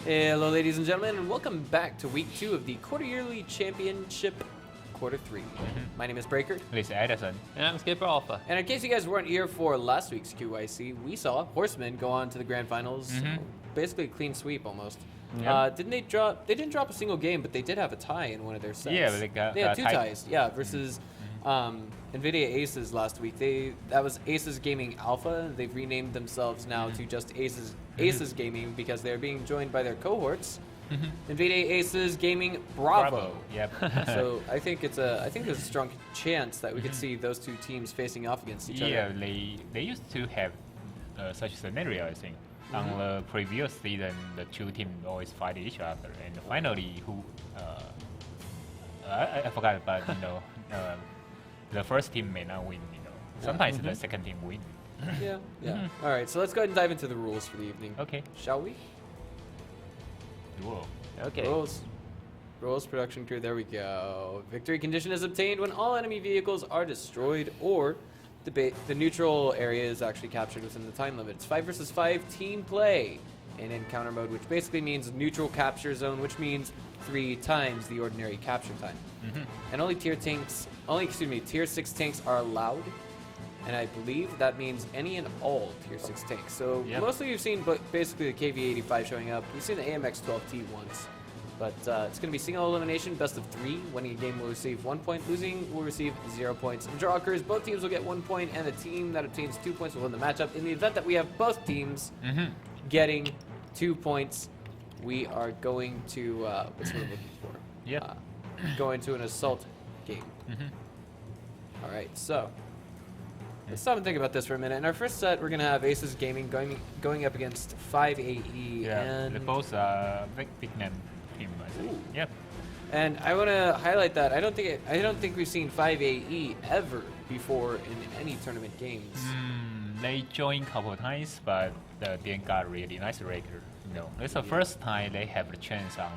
Hello, ladies and gentlemen, and welcome back to week 2 of the quarter-yearly Championship-Q3. My name is Breaker. This is Edison. And I'm Skipper Alpha. And in case you guys weren't here for last week's QYC, we saw Horsemen go on to the grand finals. Basically a clean sweep almost. Yep. They didn't drop a single game, but they did have a tie in one of their sets. Yeah, but they had 2 ties. Yeah, versus NVIDIA Aces last week. That was Aces Gaming Alpha. They've renamed themselves now to just Aces Gaming because they're being joined by their cohorts. NVIDIA Aces Gaming Bravo. Yep. So I think there's a strong chance that we could see those 2 teams facing off against each other. Yeah, they used to have such a scenario, I think. On the previous season, the 2 teams always fight each other, and finally, I forgot, but the first team may not win. Sometimes the second team win. Yeah. All right, so let's go ahead and dive into the rules for the evening. Okay. Shall we? Whoa. Okay. Rules production crew. There we go. Victory condition is obtained when all enemy vehicles are destroyed or the neutral area is actually captured within the time limit. It's 5 versus 5 team play in encounter mode, which basically means neutral capture zone, which means 3 times the ordinary capture time. And only tier 6 tanks are allowed. And I believe that means any and all tier 6 tanks. So mostly you've seen basically the KV-85 showing up. We've seen the AMX-12T once. But it's going to be single elimination, best of 3. Winning a game will receive 1 point. Losing will receive 0 points. If draw occurs, both teams will get 1 point, and the team that obtains 2 points will win the matchup. In the event that we have both teams getting 2 points, we are going to what's what I'm looking for? Going to an assault game. All right, so let's stop and think about this for a minute. In our first set, we're going to have Aces Gaming going up against 5AE. Yeah, and they're both big name team, I think. Yep. And I want to highlight that I don't think we've seen 5AE ever before in any tournament games. They joined a couple of times, but they didn't got really nice record. It's the first time they have a chance on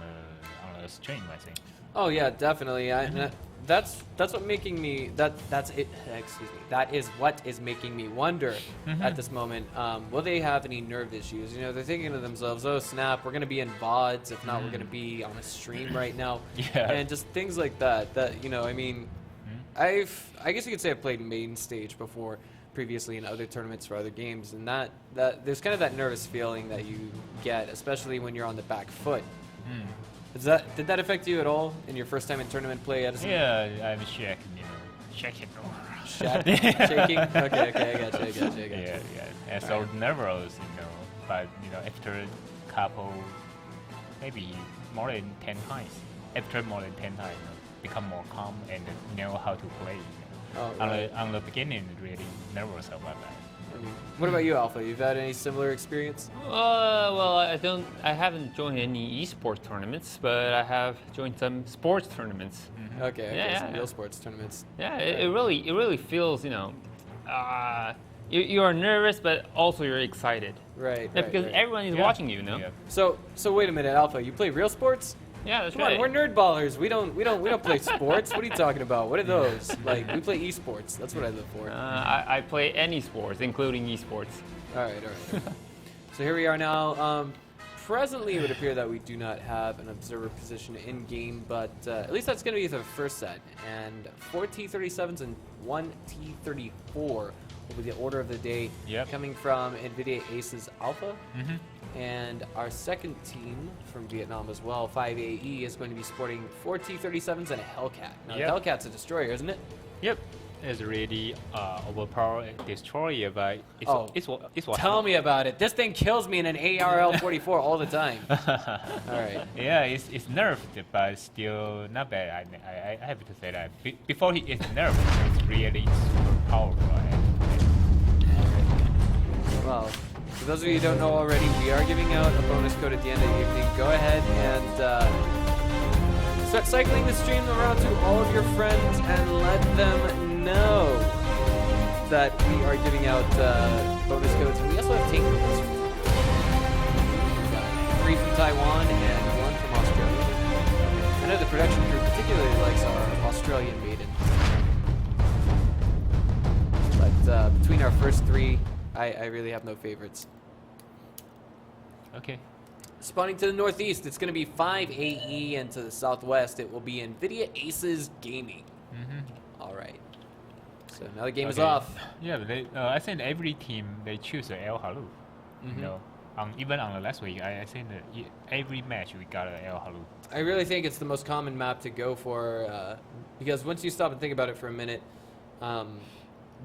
the stream, I think. Oh yeah, definitely. That's what making me that is what is making me wonder at this moment. Will they have any nerve issues? They're thinking to themselves, "Oh snap, we're gonna be in VODs. If not, we're gonna be on a stream right now." And just things like that. I mean, I guess you could say I've played main stage before, previously in other tournaments for other games, and that there's kind of that nervous feeling that you get, especially when you're on the back foot. Did that affect you at all in your first time in tournament play, Edison? Yeah, I'm shaking, shaking. Shaking? Okay, I got you. Yeah. And so nervous, but after a couple, maybe more than 10 times, become more calm and know how to play. On the beginning, really nervous about that. What about you, Alpha? You've had any similar experience? Well, I haven't joined any esports tournaments, but I have joined some sports tournaments. Okay, some real sports tournaments. Yeah, it really feels, you are nervous, but also you're excited. Right. Because everyone is watching you, Yeah. So wait a minute, Alpha. You play real sports? Yeah, that's Come right. on, we're nerd ballers. We don't play sports. What are you talking about? What are those? We play esports. That's what I live for. I play any sports, including esports. All right. So here we are now. Presently, it would appear that we do not have an observer position in game, but at least that's going to be the first set. And 4 T37s and 1 T34 will be the order of the day, coming from NVIDIA Aces Alpha. And our second team from Vietnam as well, 5AE, is going to be sporting 4 T37s and a Hellcat. Now, the Hellcat's a destroyer, isn't it? Yep. It's really overpowered destroyer, but it's what. Tell me about it. This thing kills me in an ARL-44 all the time. All right. Yeah, it's nerfed, but still not bad. I have to say that. Before he is nerfed, it's really super powerful. Well, for those of you who don't know already, we are giving out a bonus code at the end of the evening. Go ahead and start cycling the stream around to all of your friends and let them know that we are giving out bonus codes. We also have tank codes. We've got 3 from Taiwan and 1 from Australia. I know the production crew particularly likes our Australian maiden. But between our first 3, I really have no favorites. Okay. Spawning to the northeast, it's going to be 5 AE, and to the southwest, it will be NVIDIA Aces Gaming. All right. So now the game is off. Yeah, I think every team they choose a El Halu. You know, even on the last week, I think that every match we got a El Halu. I really think it's the most common map to go for because once you stop and think about it for a minute,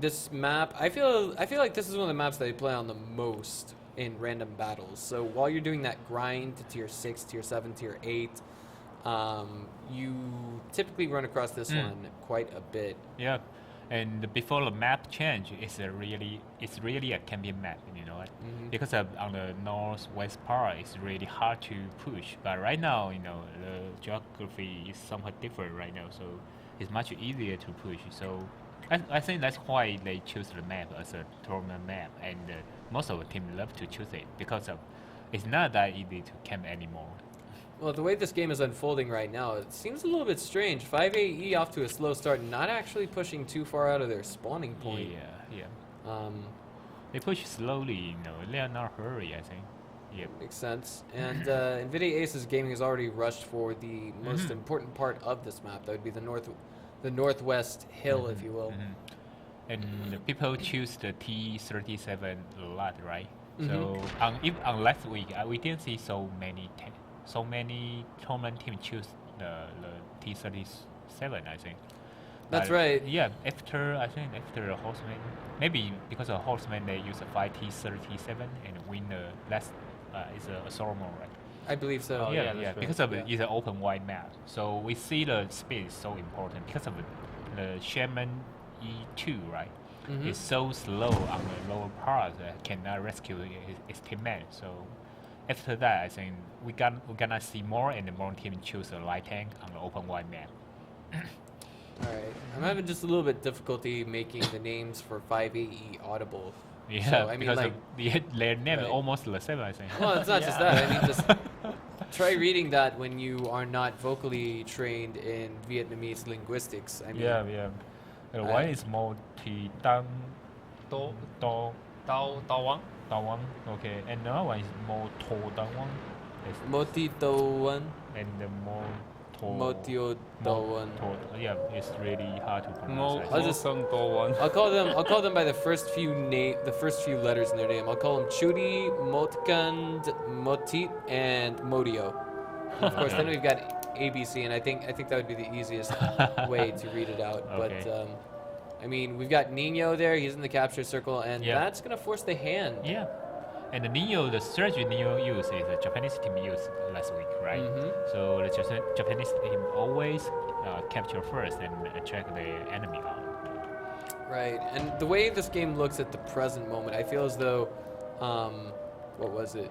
this map, I feel like this is one of the maps that I play on the most in random battles. So while you're doing that grind to tier 6, tier 7, tier 8, you typically run across this one quite a bit. Yeah, and before the map change, it's really a campaign map, you know, because on the northwest part, it's really hard to push. But right now, you know, the geography is somewhat different right now, so it's much easier to push. So I think that's why they choose the map as a tournament map, and most of the team love to choose it because it's not that easy to camp anymore. Well, the way this game is unfolding right now, it seems a little bit strange. 5 AE off to a slow start, not actually pushing too far out of their spawning point. Yeah. They push slowly, you know. They are not hurry, I think. Yep. Makes sense. And NVIDIA Aces Gaming has already rushed for the most important part of this map. That would be the northwest hill, if you will. And the people choose the T37 a lot, right? So on last week, we didn't see so many tournament teams choose the T37, I think. That's right. Yeah, after the Horseman, maybe because of Horseman they use a 5T37 and win the last is a Assault mode, right? I believe so. Yeah. Because of it's an open wide map, so we see the speed is so important because of the Shaman E2, right? It's so slow on the lower part that cannot rescue his teammate. So after that, I think we're gonna see more and more teams choose a light tank on the open wide map. All right. I'm having just a little bit difficulty making the names for 5AE audible. Yeah, so, I mean, because like, their name is almost the same, I think. Well, it's not just that. I mean, just try reading that when you are not vocally trained in Vietnamese linguistics. I mean, yeah. One is more Ti Tang Do Do Dao Wang. Dawang, okay, and another one is more To Dawang. Moti Towan, And the more To Motio Towan. Yeah, it's really hard to pronounce. Mo I I'll think. just- Sung Do Wang. I'll call them by the first few letters in their name. I'll call them Chudi, Motkand, Motit, and Modio. Of course, then we've got ABC, and I think that would be the easiest way to read it out. Okay. But I mean, we've got Nino there. He's in the capture circle, and Yeah. that's gonna force the hand. Yeah, and the strategy Neo used is the Japanese team used last week, right? So the Japanese team always capture first and check the enemy out. Right, and the way this game looks at the present moment, I feel as though, what was it?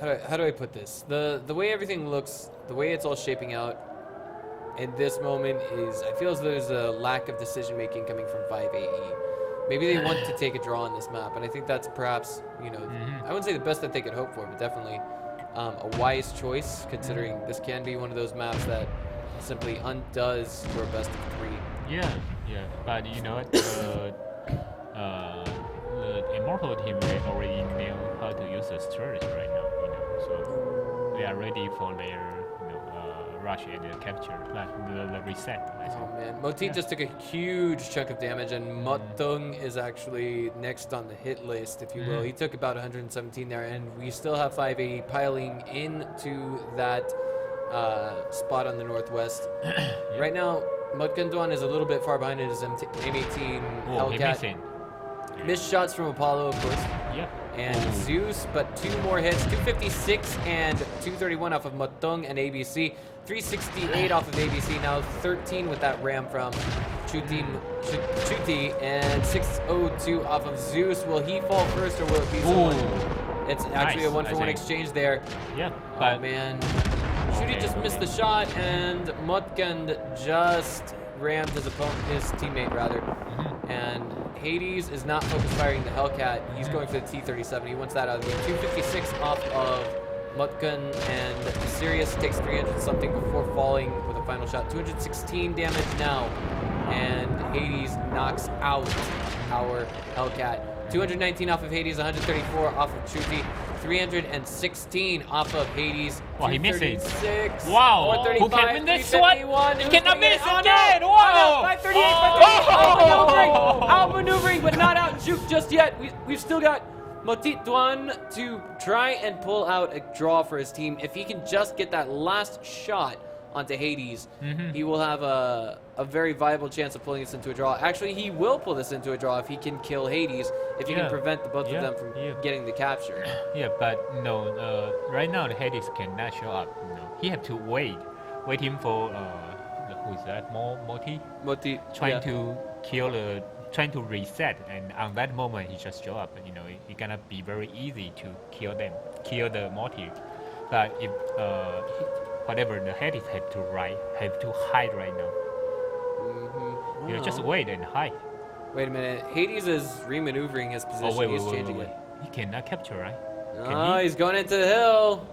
How do I put this? The way everything looks, the way it's all shaping out in this moment is, I feel as though there's a lack of decision making coming from 5AE. Maybe they want to take a draw on this map, and I think that's perhaps, you know, I wouldn't say the best that they could hope for, but definitely a wise choice, considering this can be one of those maps that simply undoes your best of 3. Yeah, but you know what? The Immortal team they already know how to use the strategy right now, you know, so they are ready for their rush and the capture, like the reset. I think. Oh man, Motit just took a huge chunk of damage, and Motung is actually next on the hit list, if you will. He took about 117 there, and we still have 5AE piling into that spot on the northwest. Right now, Mutkanduan is a little bit far behind in his M18 Hellcat. Missed shots from Apollo, of course. Yep. And Zeus, but 2 more hits, 256 and 231 off of Motung and ABC, 368 off of ABC, now 13 with that ram from Chuti, and 602 off of Zeus. Will he fall first or will it be someone? It's actually a 1-for-1 exchange there. Yeah. Oh man. Chuti just missed the shot, and Mutkand just rammed his teammate rather. And Hades is not focus firing the Hellcat. He's going for the T-37. He wants that out of the game. 256 off of Mutkan, and Sirius takes 300 something before falling with a final shot. 216 damage now, and Hades knocks out our Hellcat. 219 off of Hades, 134 off of Chuti. 316 off of Hades. Wow, he missed it. 236, Wow, 435, who can win this one? 351. He Who's cannot gonna get miss it? Oh, again. no. Wow. 538, 538. Oh. Outmaneuvering, but not out juke just yet. We've still got Motit Duan to try and pull out a draw for his team. If he can just get that last shot onto Hades, he will have a very viable chance of pulling this into a draw. Actually, he will pull this into a draw if he can kill Hades, if he can prevent the both of them from getting the capture. Yeah, but no, right now the Hades cannot show up. He have to wait him for who is that? Moti trying to kill trying to reset, and on that moment he just show up. It's gonna be very easy to kill the Moti. But if whatever the Hades have to hide right now. Just wait and hide. Wait a minute. Hades is remaneuvering his position. He's changing it. He cannot capture, right? Oh, he's going into the hill.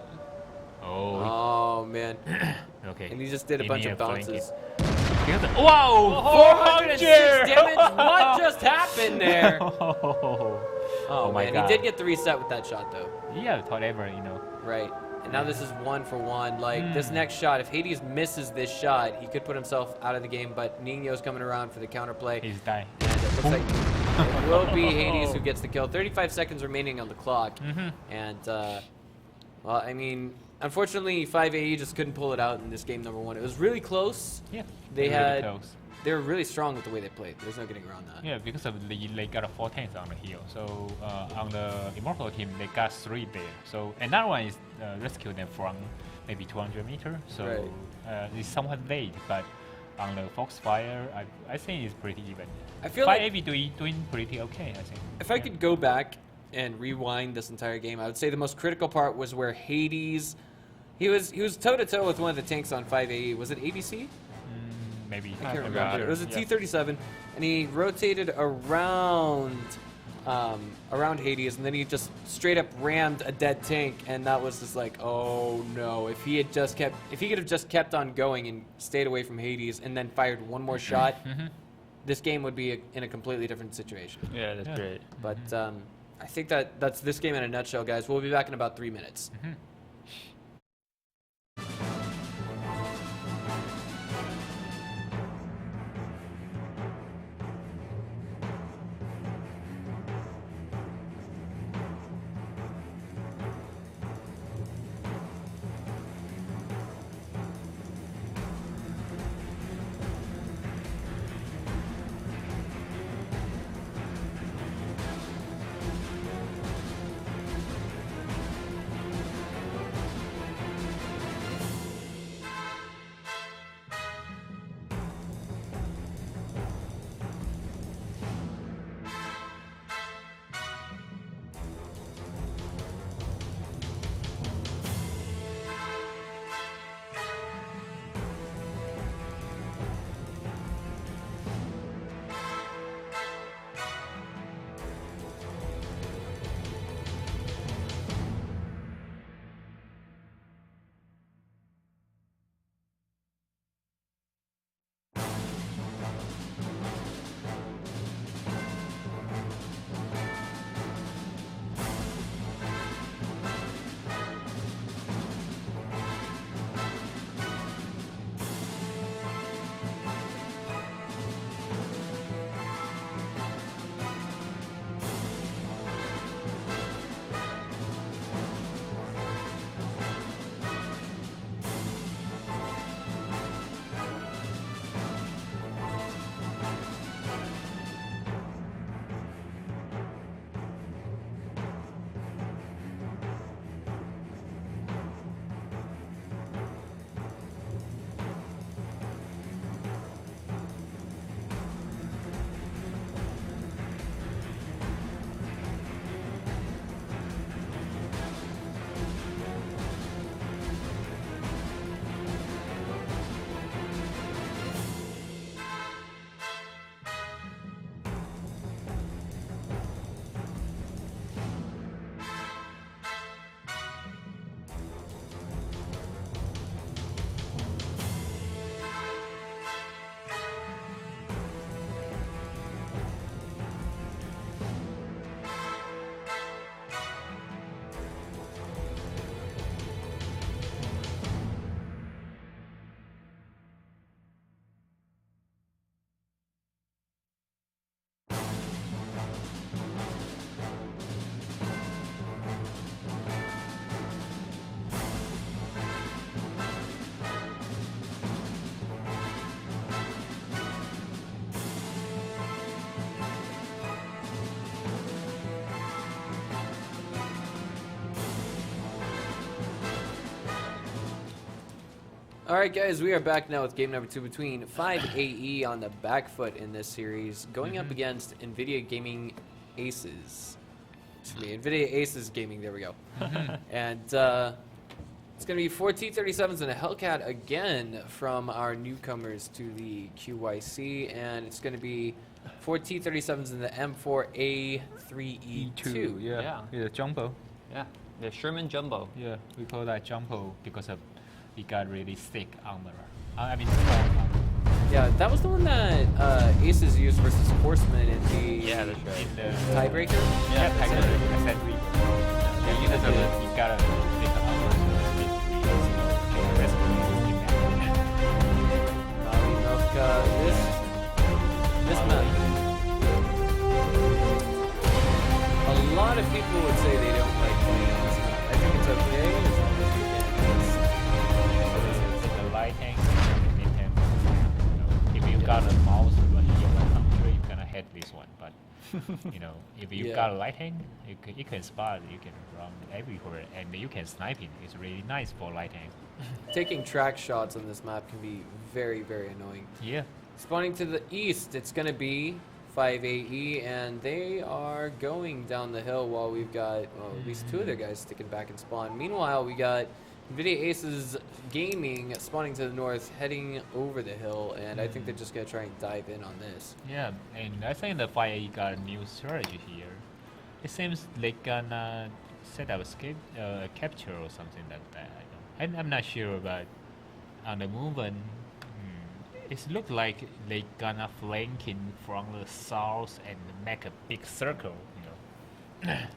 Oh, man. Okay. And he just did a bunch of bounces. Wow! 406 damage. What just happened there? Oh my man, God. he did get the reset with that shot though. Yeah, whatever, Right. And now this is 1-for-1. Like this next shot, if Hades misses this shot, he could put himself out of the game. But Nino's coming around for the counterplay. He's dying. And it looks like it will be Hades who gets the kill. 35 seconds remaining on the clock. And well, I mean, unfortunately, 5AE just couldn't pull it out in this game number 1. It was really close. Yeah. They were really close. strong with the way they played. There's no getting around that. Yeah, because of they got a 4 tanks on the hill. So on the Immortal team, they got 3 there. So another one is rescue them from maybe 200 meters. So it's somewhat late, but on the Foxfire, I think it's pretty even. I feel 5AV doing pretty okay, I think. If I could go back and rewind this entire game, I would say the most critical part was where Hades, he was toe to toe with one of the tanks on 5AE. Was it ABC? Maybe. I can't remember. It was a T-37, and he rotated around Hades, and then he just straight up rammed a dead tank, and that was just like, oh no! If he could have just kept on going and stayed away from Hades, and then fired one more shot, this game would be in a completely different situation. Yeah, that's great. But I think that's this game in a nutshell, guys. We'll be back in about 3 minutes. All right, guys, we are back now with game number 2 between 5AE on the back foot in this series, going up against NVIDIA Gaming Aces. Excuse me, NVIDIA Aces Gaming, there we go. And it's going to be 4 T-37s and a Hellcat again from our newcomers to the QYC, and it's going to be 4 T-37s in the M4A3E2. Yeah, it's a jumbo. Yeah, the Sherman Jumbo. Yeah, we call that jumbo because of it got really thick armor. I mean, strong armor. Yeah, that was the one that Aces used versus Horseman in the Yeah, that's right. In the tiebreaker. Yeah, that's tiebreaker. right. Exactly. Yeah, because of it, it got a thick armor. So basically, the rest of it is Look, this map. A lot of people would say they don't like playing this map. I think it's okay as long as you can. It's a light tank, mid tank. If you got a mouse over here, like country, you're gonna hit this one. But if you got a light tank, you can spot, you can run everywhere, and you can snipe it. It's really nice for light tank. Taking track shots on this map can be very, very annoying. Yeah. Spawning to the east, it's going to be 5AE, and they are going down the hill while we've got at least 2 of their guys sticking back in spawn. Meanwhile, we got NVIDIA Aces Gaming spawning to the north, heading over the hill, and I think they're just going to try and dive in on this. Yeah, and I think the 5A got a new strategy here. It seems they gonna set up a capture or something like that. I'm not sure, but on the movement, it looks like they gonna flank in from the south and make a big circle. I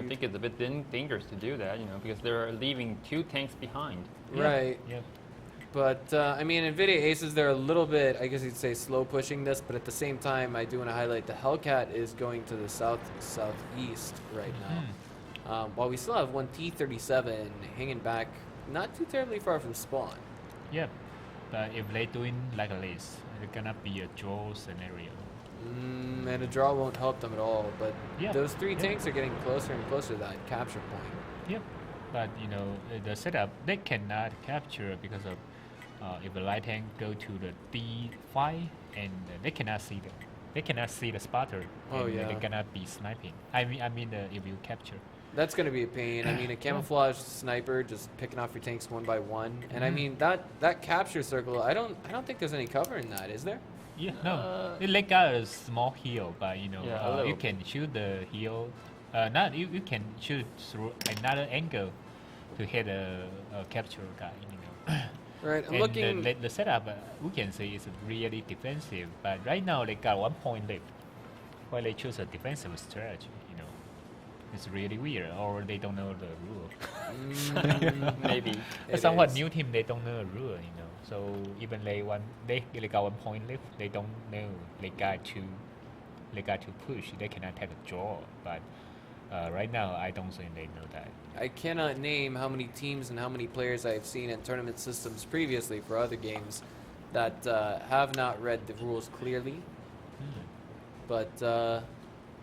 think it's a bit dangerous to do that, because they're leaving 2 tanks behind. Right. Yeah. But, I mean, NVIDIA Aces, they're a little bit, I guess you'd say, slow pushing this, but at the same time, I do want to highlight the Hellcat is going to the southeast right now. While we still have 1 T-37 hanging back not too terribly far from spawn. Yeah. But if they doing like this, it's gonna be a draw scenario. And a draw won't help them at all, but Yeah. those 3 tanks are getting closer and closer to that capture point. Yep. But the setup they cannot capture because of if the light tank go to the D5 and they cannot see the spotter. Oh, and yeah. they're gonna be sniping. I mean if you capture. That's going to be a pain. I mean, a camouflage sniper just picking off your tanks one by one. And I mean, that capture circle, I don't think there's any cover in that, is there? Yeah. No. They got a small hill, but a you little. can shoot the hill. Not you can shoot through another angle to hit a capture guy. Right, I'm And looking... the setup, we can say is really defensive, but right now they got 1 point left. Why they choose a defensive strategy, It's really weird, or they don't know the rule. Maybe. Somewhat is. new team, they don't know the rule, So even they got 1 point left, they don't know they got to push. They cannot take a draw, but right now I don't think they know that. I cannot name how many teams and how many players I've seen in tournament systems previously for other games that have not read the rules clearly. But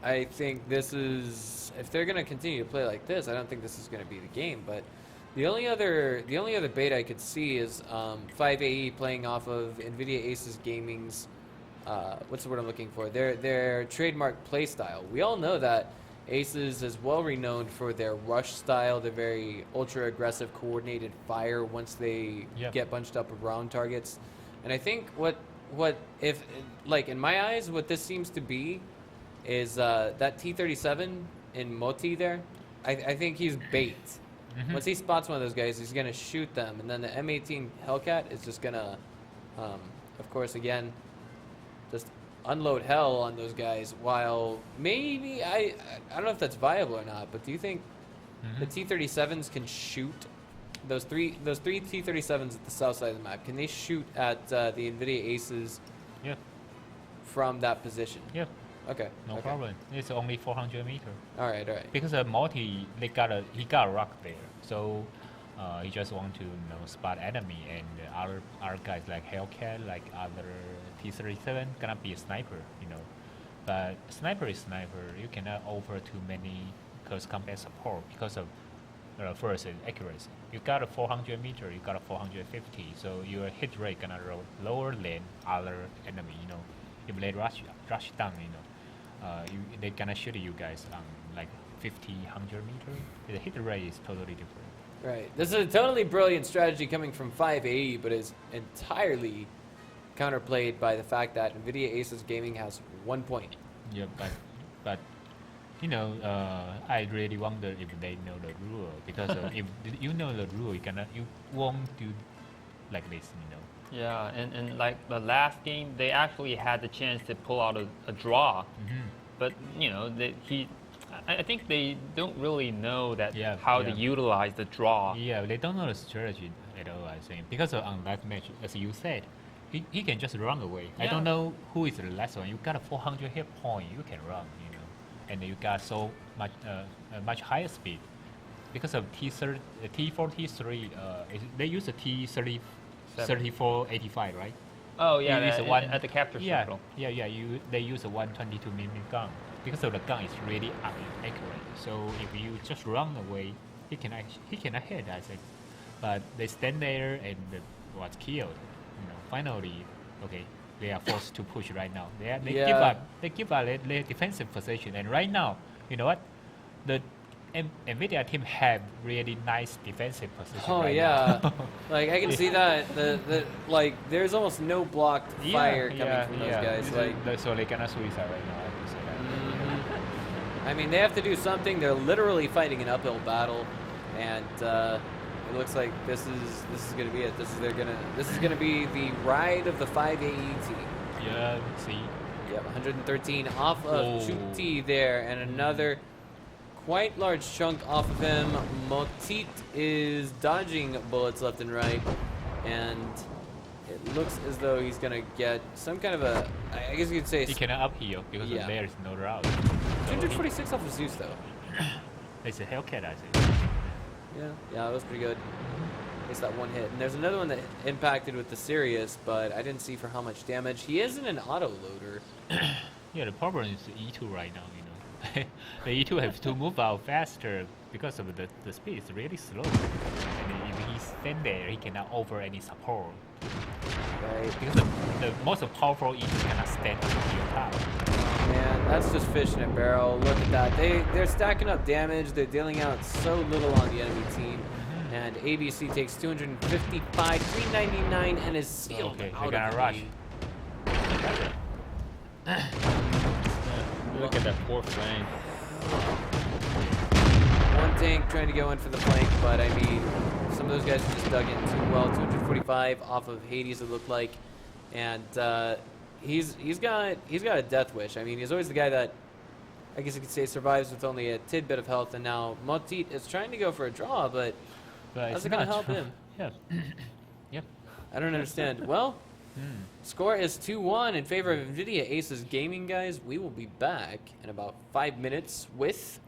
I think this is, if they're going to continue to play like this, I don't think this is going to be the game. But the only other bait I could see is 5AE playing off of NVIDIA Aces Gaming's, what's the word I'm looking for? Their trademark play style. We all know that Aces is well renowned for their rush style, their very ultra aggressive coordinated fire once they get bunched up around targets. And I think what if, like, in my eyes, what this seems to be is that T-37 in Moti there, I think he's bait. Once he spots one of those guys, he's going to shoot them. And then the M18 Hellcat is just going to, of course, again, just unload hell on those guys, while maybe, I don't know if that's viable or not, but do you think the T-37s can shoot those three T-37s at the south side of the map? Can they shoot at the NVIDIA Aces from that position? Yeah. Okay. No okay. problem. It's only 400 meters. All right. Because multi, he got a rock there, so he just want to spot enemy, and other guys like Hellcat, like other T-37, gonna be a sniper, But sniper is sniper. You cannot offer too many close combat support because of first is accuracy. You got a 400 meter, you got a 450, so your hit rate gonna lower than other enemy. You know, if they rush down, you know, they gonna shoot you guys on like 50, 100 meter. The hit rate is totally different. Right. This is a totally brilliant strategy coming from 580, but is entirely counterplayed by the fact that NVIDIA Asus Gaming has 1 point. Yeah, but you know, I really wonder if they know the rule, because if you know the rule, you won't do like this, you know. Yeah, and like the last game, they actually had the chance to pull out a draw, but you know, I think they don't really know that how to utilize the draw. Yeah, they don't know the strategy at all, I think, because on that match, as you said, he can just run away. I don't know who is the last one. You got a 400 hit point, you can run, you know, and you got so much much higher speed because of T4, T3. They use a T30, 3485, right? Oh yeah, at the capture circle. Yeah. They use a 122mm gun because of the gun is really accurate. So if you just run away, he cannot hit, I think. But they stand there and was killed. You know, finally, okay, they are forced to push right now. They give up. They give up their defensive position, and right now, you know what? The NVIDIA team have really nice defensive position. Oh right yeah, now. like I can see that. The like, there's almost no blocked fire coming from those guys. Like, so they cannot suicide right now. I can say that. I mean, they have to do something. They're literally fighting an uphill battle, and it looks like this is gonna be it. This is gonna be the ride of the 580 team. Yeah, see. Yep, 113 off of Chuti there, and another quite large chunk off of him. Motit is dodging bullets left and right, and it looks as though he's gonna get some kind of a, I guess you could say, He cannot upheal because there is no route. So 246 off of Zeus though. It's a Hellcat, I think. Yeah, that was pretty good. At least that one hit. And there's another one that impacted with the Sirius, but I didn't see for how much damage. He is in an auto loader. Yeah, the problem is the E2 right now, you know. The E2 has to move out faster because of the speed is really slow. And if he stand there, he cannot offer any support. Right. Because the most powerful E2 cannot stand on your top. Man, that's just fish in a barrel. Look at that. They're stacking up damage. They're dealing out so little on the enemy team. And ABC takes 255, 399, and is sealed Okay, out they're of gonna the rush. game. Look at that poor flank. One tank trying to go in for the flank, but I mean, some of those guys just dug in too well. 245 off of Hades, it looked like, and he's got a death wish. I mean, he's always the guy that, I guess you could say, survives with only a tidbit of health. And now Motit is trying to go for a draw, but how's it gonna help him? Yeah. Yep. I don't understand. Well, score is 2-1 in favor of NVIDIA Asus Gaming, guys. We will be back in about 5 minutes with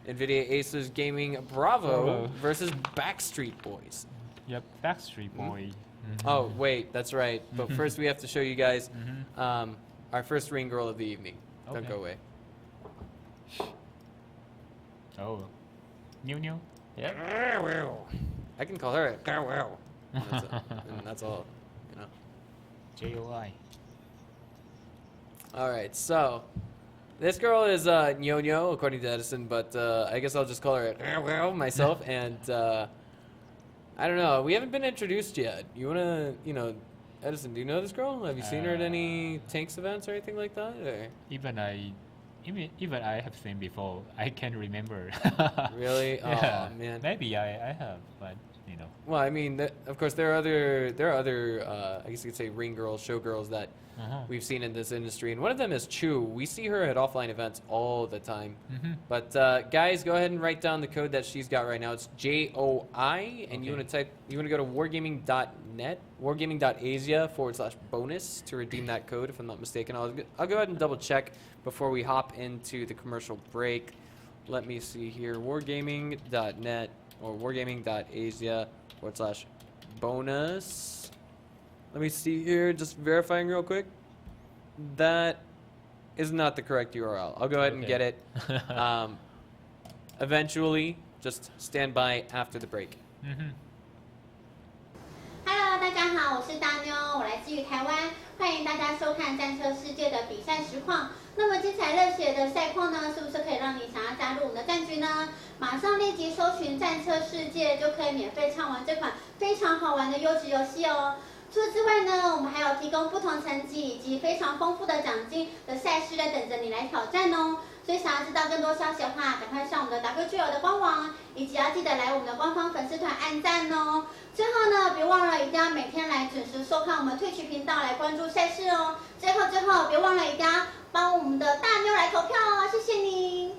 NVIDIA Asus Gaming Bravo versus Backstreet Boys. Yep. Backstreet Boy. Oh, wait, that's right. But first we have to show you guys our first ring girl of the evening. Don't Okay. go away. Oh. New. Yep. I can call her Garwell. And that's all, you know. JOI. All right, so this girl is Nyo-Nyo, according to Edison, but I guess I'll just call her Garwell myself. And I don't know. We haven't been introduced yet. You want to, Edison, do you know this girl? Have you seen her at any Tanks events or anything like that? Or? Even I have seen before. I can't remember. Really? Yeah. Oh, man. Maybe I have, but you know. Well, I mean, of course, there are other, I guess you could say, ring girls, show girls that we've seen in this industry, and one of them is Chu. We see her at offline events all the time. But guys, go ahead and write down the code that she's got right now. It's JOI, and you want to go to wargaming.net, wargaming.asia/bonus to redeem that code, if I'm not mistaken. I'll go ahead and double check before we hop into the commercial break. Let me see here, wargaming.net or wargaming.asia/bonus. Let me see here, just verifying real quick. That is not the correct URL. I'll go ahead and get it. Eventually, just stand by after the break. Hello， 大家好，我是大妞，我来自于台湾，欢迎大家收看战车世界的比赛实况。那么精彩热血的赛况呢，是不是可以让你想要加入我们的战局呢？马上立即搜寻战车世界，就可以免费畅玩这款非常好玩的优质游戏哦。除此之外呢，我们还有提供不同成绩以及非常丰富的奖金的赛事在等着你来挑战哦。所以想要知道更多消息的话，赶快上我们的 WGL 的官网，以及要记得来我们的官方粉丝团按赞哦。最后呢，别忘了一定要每天来准时收看我们Twitch频道来关注赛事哦。最后别忘了一定要帮我们的大妞来投票哦，谢谢你。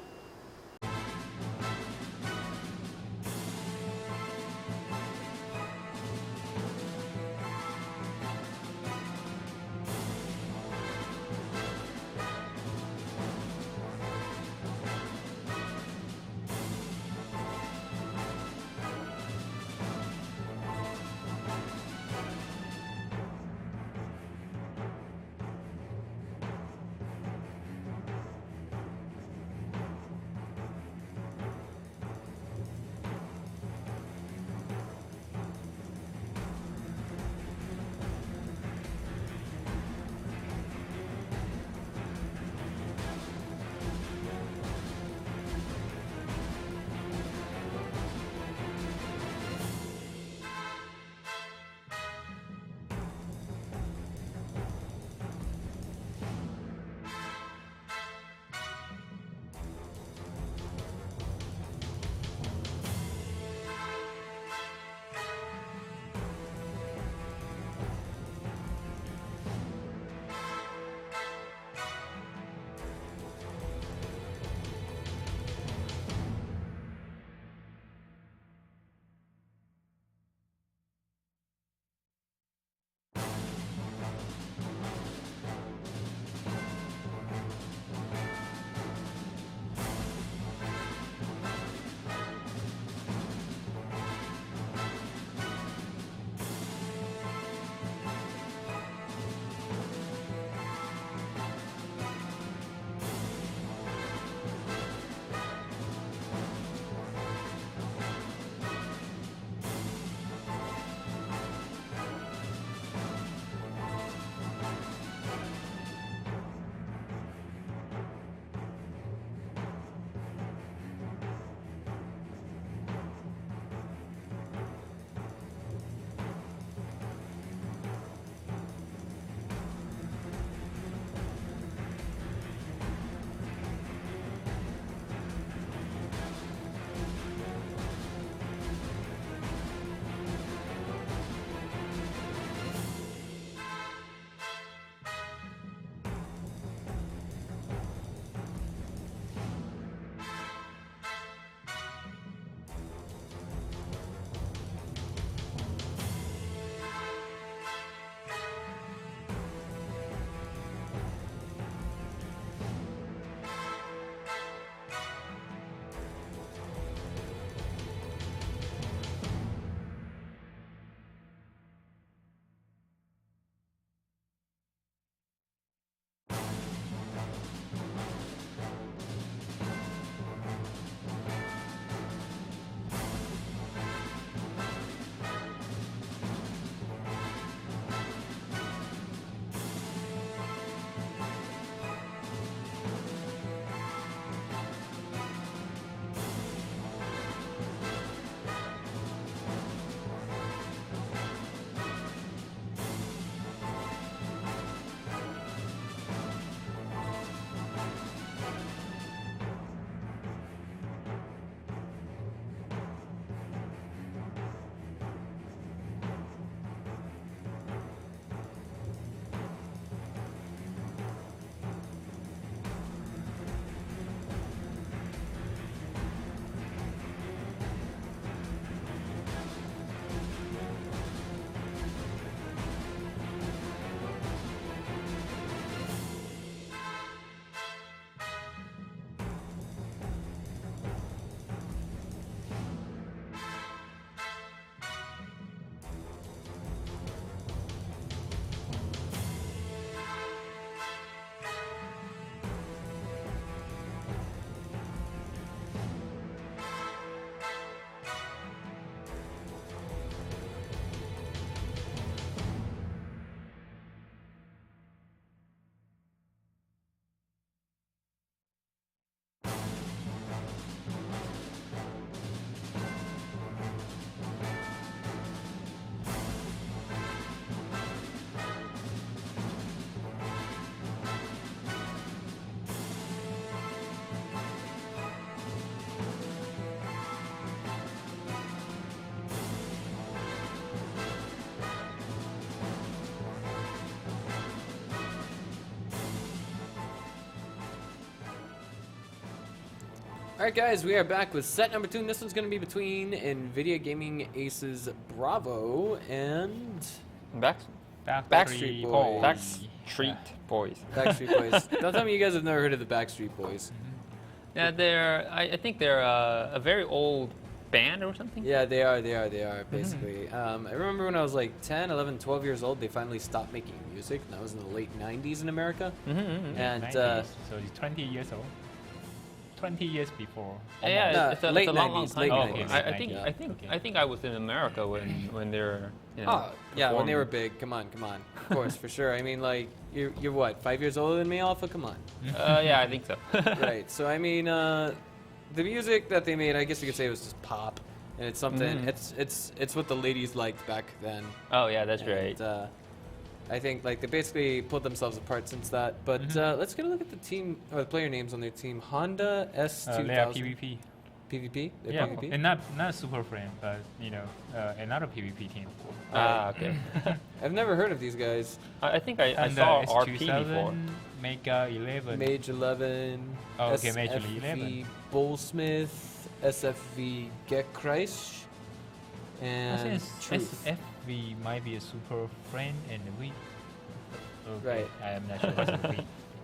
Alright guys, we are back with set number 2, and this one's going to be between NVIDIA Gaming Aces Bravo and... Backstreet Boys. Backstreet Boys. Backstreet Boys. Don't tell me you guys have never heard of the Backstreet Boys. Yeah, I think they're a very old band or something. Yeah, they are, basically. I remember when I was like 10, 11, 12 years old, they finally stopped making music. And that was in the late 90s in America. And 90s, so it's 20 years old. 20 years before. Yeah, it's a long 90s, time. late ago. 90s. I think I was in America when they're when they were big. Come on. Of course, for sure. I mean, like, you're what, 5 years older than me, Alpha? Come on. Yeah, I think so. Right. So I mean, the music that they made, I guess you could say, was just pop, and it's something. It's what the ladies liked back then. Oh yeah, that's right. I think like they basically pulled themselves apart since that. But let's get a look at the team or the player names on their team. Honda S2000. They are PvP. PvP? They're Yeah, PvP? and not Super Friend, but another PvP team. Okay. I've never heard of these guys. I think I saw RP S2000, before. Mega 11. Mage 11. Oh, okay, Mage SFV 11. Bullsmith. SFV Gekreich. I And think Truth. SFV might be a Super Friend and we. Okay, Right. I am not sure what's the we.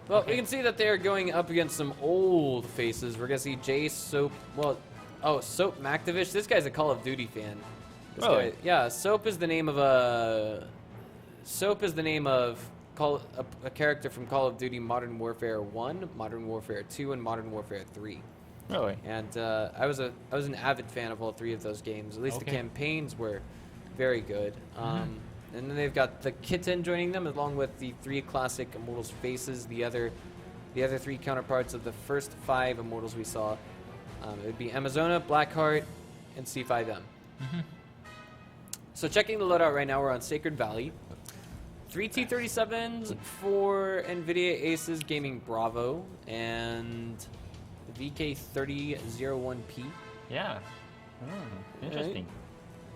Well, we can see that they are going up against some old faces. We're gonna see Jay Soap. Well, Soap Maktovich. This guy's a Call of Duty fan. This Really? guy, yeah, Soap is the name of a character from Call of Duty Modern Warfare 1, Modern Warfare 2, and Modern Warfare 3. Really? And I was an avid fan of all three of those games. At least the Okay. campaigns were very good. And then they've got the Kitten joining them, along with the 3 classic Immortals faces. The other 3 counterparts of the first 5 Immortals we saw. It would be Amazona, Blackheart, and C5M. So checking the loadout right now, we're on Sacred Valley. 3 T-37s for NVIDIA Aces Gaming Bravo, and the VK3001P. Yeah. Interesting.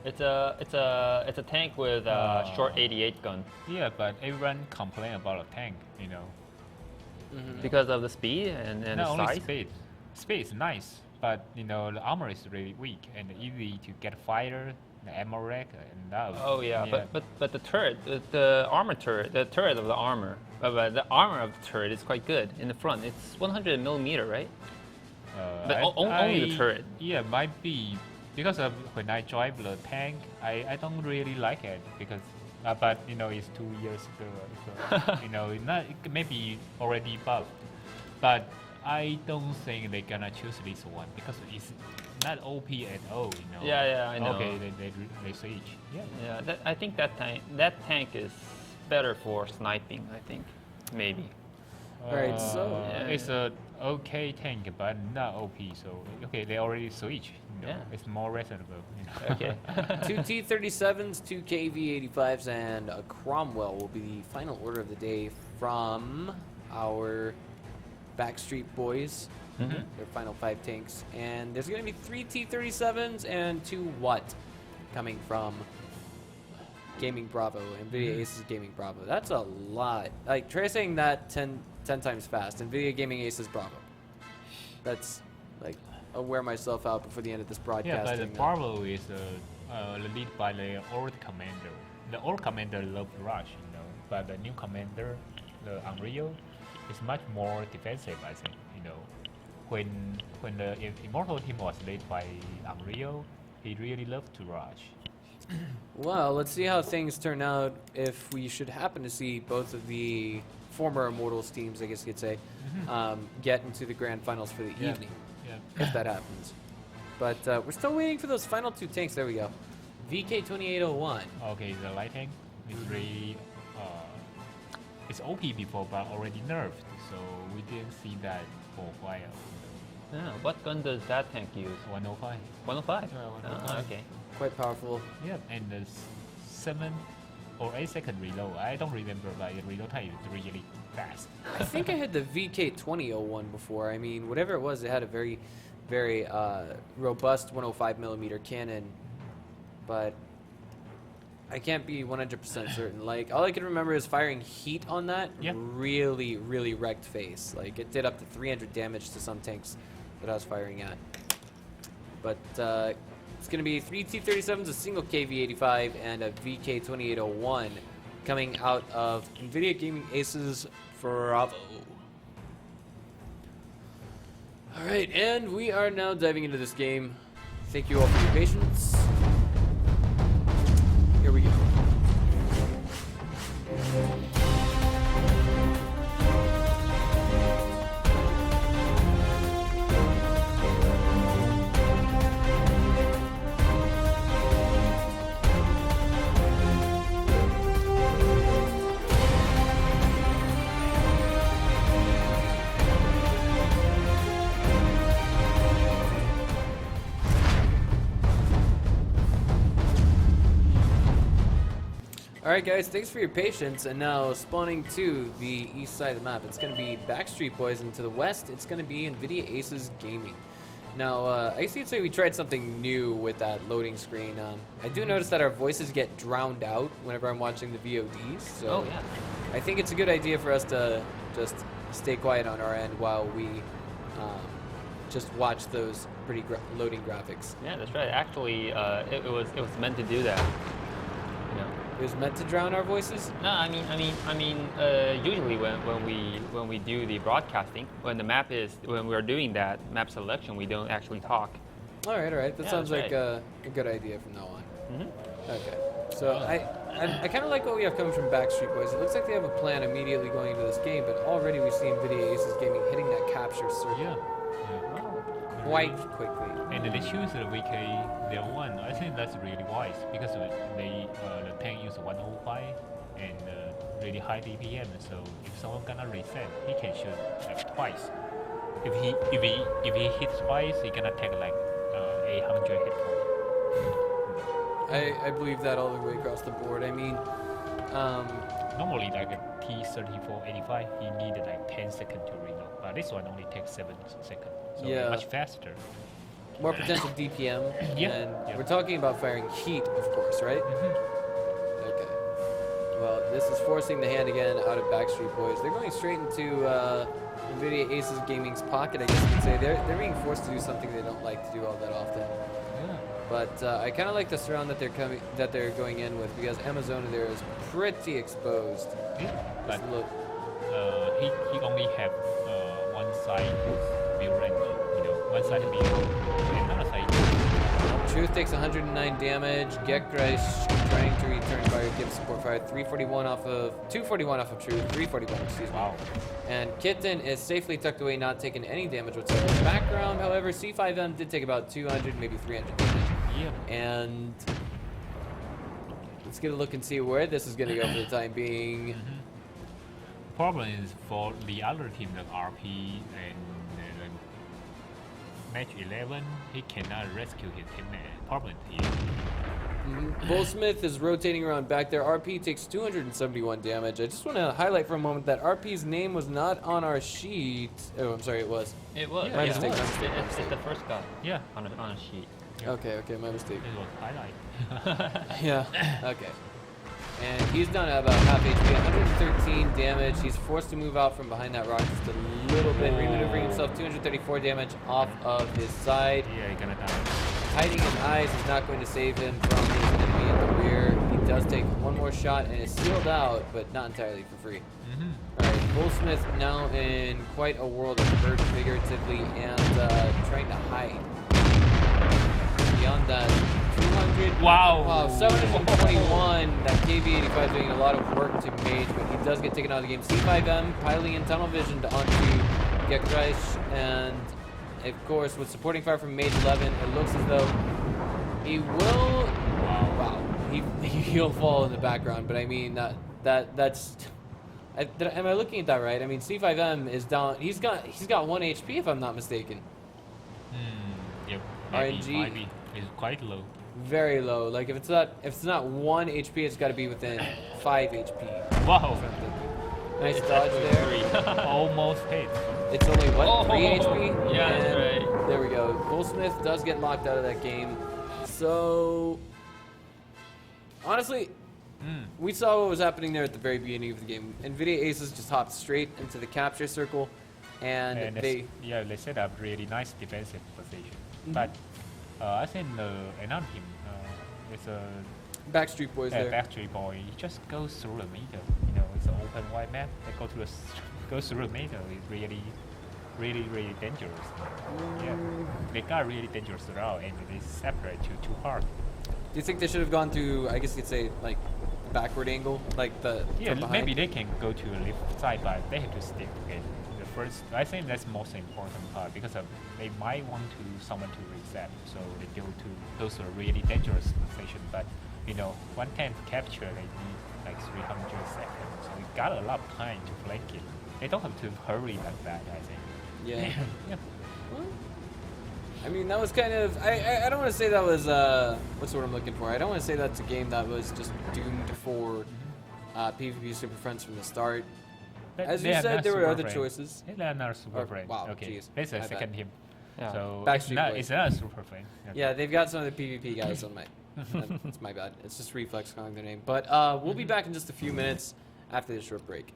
It's a tank with a short 88 gun Yeah, but everyone complain about a tank, because of the speed and Not the only size. speed. Speed is nice, but the armor is really weak and easy to get fighter, the ammo rack, and that. Oh yeah, but the turret, the armor turret, the turret of the armor, the armor of the turret is quite good in the front. It's 100 millimeter, right? But only the turret. Yeah, might be because of when I drive the tank, I don't really like it because, but it's 2 years ago, so not it may be already buffed, but I don't think they're gonna choose this one because it's not OP at all, Yeah, I know. Okay, they switch. Yeah. Yeah, I think that tank is better for sniping. I think maybe. Alright, so- it's a okay tank, but not OP. So okay, they already switch. Yeah. It's more reasonable. Okay. 2 T-37s, 2 KV-85s, and a Cromwell will be the final order of the day from our Backstreet Boys. Their final 5 tanks. And there's going to be 3 T-37s and 2 Watt coming from Gaming Bravo, NVIDIA Aces Gaming Bravo. That's a lot. Like, try saying that 10 times fast. NVIDIA Gaming Aces Bravo. That's, like, I'll wear myself out before the end of this Yeah, broadcasting. but the Bravo is lead by the old commander. The old commander loved Rush, but the new commander, the Unreal, is much more defensive, I think. When the Immortal team was led by Unreal, he really loved to rush. Well, let's see how things turn out if we should happen to see both of the former Immortals teams, I guess you could say, get into the grand finals for the evening, if that happens. But we're still waiting for those final 2 tanks. There we go. VK2801. Okay, the light tank is really it's OP before, but already nerfed, so we didn't see that for a while. Yeah. What gun does that tank use? 105. 105. Yeah, 105. Okay. Quite powerful. Yeah, and the 7 or 8 second reload. I don't remember, but the reload time is really fast. I think I had the VK2001 before. I mean, whatever it was, it had a very, very robust 105mm cannon, but I can't be 100% certain. Like, all I can remember is firing heat on that really, really wrecked face. Like, it did up to 300 damage to some tanks that I was firing at. But it's going to be 3 T-37s, a single KV-85, and a VK-2801 coming out of NVIDIA Gaming Aces Bravo. All right, and we are now diving into this game. Thank you all for your patience. Here we go. Alright guys, thanks for your patience, and now spawning to the east side of the map, it's going to be Backstreet Boys, and to the west, it's going to be NVIDIA Aces Gaming. Now, I guess you'd say we tried something new with that loading screen. I do notice that our voices get drowned out whenever I'm watching the VODs, so I think it's a good idea for us to just stay quiet on our end while we just watch those pretty loading graphics. Yeah, that's right. Actually, it was meant to do that. It was meant to drown our voices? No, I mean, usually when we do the broadcasting, when we're doing that map selection, we don't actually talk. All right. That sounds like a good idea from now on. Okay. So I kind of like what we have coming from Backstreet Boys. It looks like they have a plan immediately going into this game, but already we've seen NVIDIA Aces Gaming hitting that capture circle quite quickly. And they choose the VK-01. I think that's really wise because the tank uses 105 and really high DPM. So if someone gonna reset, he can shoot like twice. If he hits twice, he gonna take like 800 hit points. I believe that all the way across the board. I mean, normally like a T-34-85, he needed like 10 seconds to reload, but this one only takes 7 seconds. So much faster. More potential DPM. And we're talking about firing heat, of course, right? Okay. Well, this is forcing the hand again out of Backstreet Boys. They're going straight into NVIDIA Aces Gaming's pocket, I guess you could say. They're being forced to do something they don't like to do all that often. Yeah. But I kind of like the surround that they're going in with, because Amazona there is pretty exposed. But look. He only have one side view range, one side view, and another side. Truth takes 109 damage. Gekreich trying to return fire, give support fire. 241 off of Truth. 341, excuse me. Wow. And Kitten is safely tucked away, not taking any damage whatsoever. In the background, however, C5M did take about 200, maybe 300 damage. Yeah. And let's get a look and see where this is going to go for the time being. Problem is for the other team, like RP and match 11, he cannot rescue his teammate. Problem here. Bullsmith is rotating around back there. RP takes 271 damage. I just want to highlight for a moment that RP's name was not on our sheet. Oh, I'm sorry, it was. It was. My mistake. It's the first guy. Yeah. On a sheet. Yeah. Okay, my mistake. It was highlight. Yeah. Okay. And he's down at about half HP, 113 damage. He's forced to move out from behind that rock just a little bit, remaneuvering himself. 234 damage off of his side. Yeah, he's gonna die. Hiding his eyes is not going to save him from his enemy in the rear. He does take one more shot and is sealed out, but not entirely for free. Alright, Bullsmith now in quite a world of hurt, figuratively, and trying to hide. Beyond that, 200. Wow, 721. That KV-85 doing a lot of work to Mage, but he does get taken out of the game. C5M piling in tunnel vision onto Gekreich, and of course, with supporting fire from Mage 11, it looks as though he will. He'll fall in the background. But I mean, that's. Am I looking at that right? I mean, C5M is down. He's got 1 HP if I'm not mistaken. Yep. RNG is quite low. Very low. Like if it's not 1 HP, it's got to be within 5 HP. Wow. Nice dodge there. Almost hit. It's only what, 3 HP? Yeah, that's right. There we go. Bullsmith does get locked out of that game. So honestly, we saw what was happening there at the very beginning of the game. NVIDIA Aces just hopped straight into the capture circle. And they set up really nice defensive position. But I think another team is a Backstreet Boys there. Backstreet Boy. He just goes through the middle. You know, it's an open wide map. They go through the middle. It's really dangerous. Yeah, they got really dangerous route, and they separate to two parts. Do you think they should have gone to, I guess you'd say, like, backward angle, like maybe they can go to the left side, but they have to stick together. The first, I think that's most important part because they might want someone to reset, so they go to those are really dangerous positions. But you know, one can capture they need like 300 seconds, so we got a lot of time to flank it. They don't have to hurry like that, I think. Yeah. Yeah. Well, I mean, that was kind of, I don't want to say that was, what's the word I'm looking for? I don't want to say that's a game that was just doomed for PvP Super Friends from the start. As you said, there were other choices. They are not Super Friends. Wow, okay. geez. That's a second team. Yeah. So Backstreet it's not a Super Friend. Okay. Yeah, they've got some of the PvP guys on my, it's my bad. It's just Reflex calling their name. But we'll be back in just a few minutes after this short break.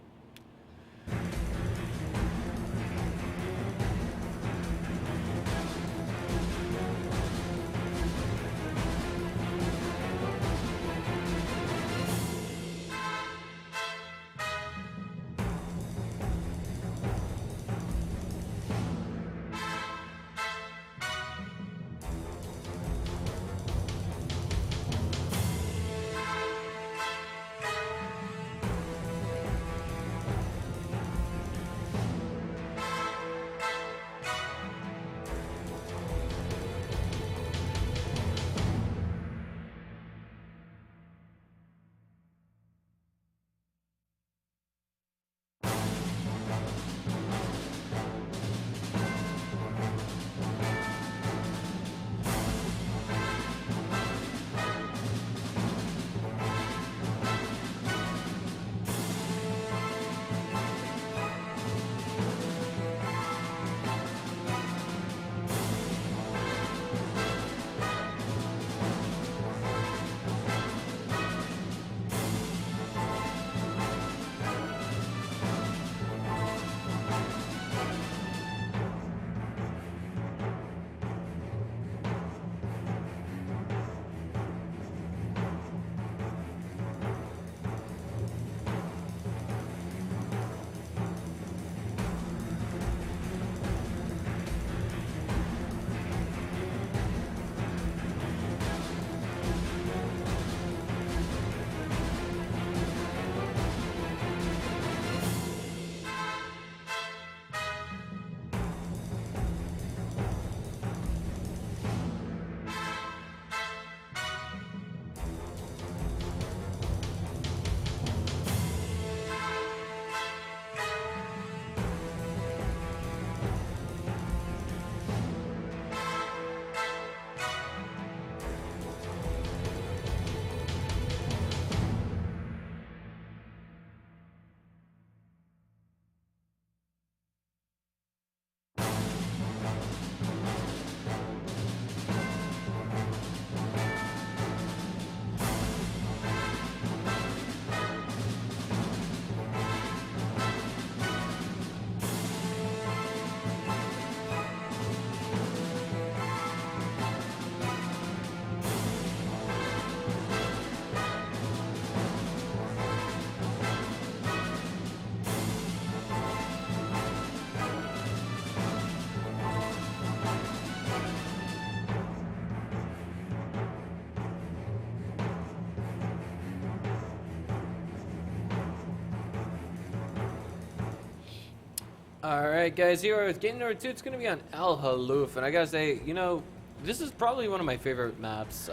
Alright guys, here with game number 2, it's going to be on Al Haloof, and I gotta say, you know, this is probably one of my favorite maps,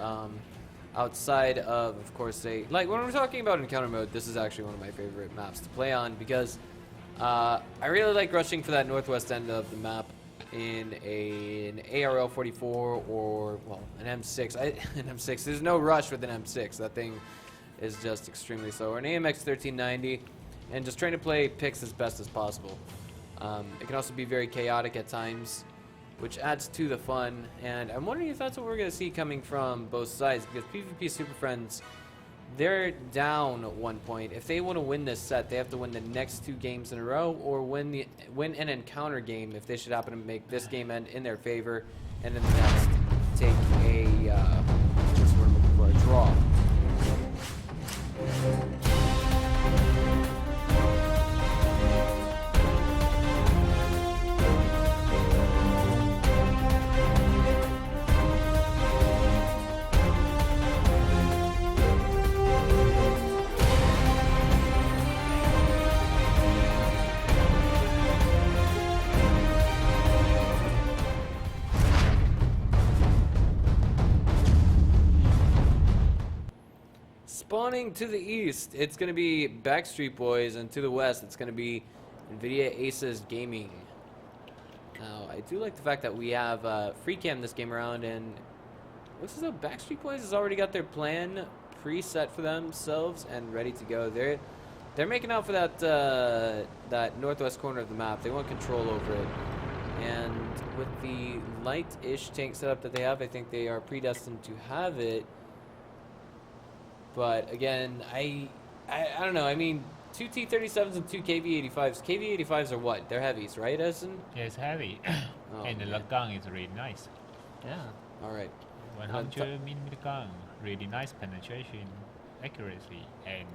outside of course, like when we're talking about encounter mode, this is actually one of my favorite maps to play on, because I really like rushing for that northwest end of the map in an ARL 44 or, well, an M6. An M6, there's no rush with an M6, that thing is just extremely slow, or an AMX 1390, and just trying to play picks as best as possible. It can also be very chaotic at times, which adds to the fun, and I'm wondering if that's what we're going to see coming from both sides, because PvP Super Friends they're down 1 point. If they want to win this set, they have to win the next 2 games in a row, or win an encounter game if they should happen to make this game end in their favor, and then the next take a what's the word I'm looking for? A draw. Spawning to the east, it's going to be Backstreet Boys, and to the west, it's going to be NVIDIA Aces Gaming. Now, I do like the fact that we have free cam this game around, and looks as though Backstreet Boys has already got their plan preset for themselves and ready to go. They're making out for that northwest corner of the map. They want control over it, and with the light-ish tank setup that they have, I think they are predestined to have it. But again, I don't know. I mean, 2 T-37s and 2 KV-85s. KV-85s are what? They're heavies, right, Essen? Yeah, it's heavy. Oh, and the man. gun is really nice. Yeah. All right. 100mm gun, really nice penetration, accuracy, and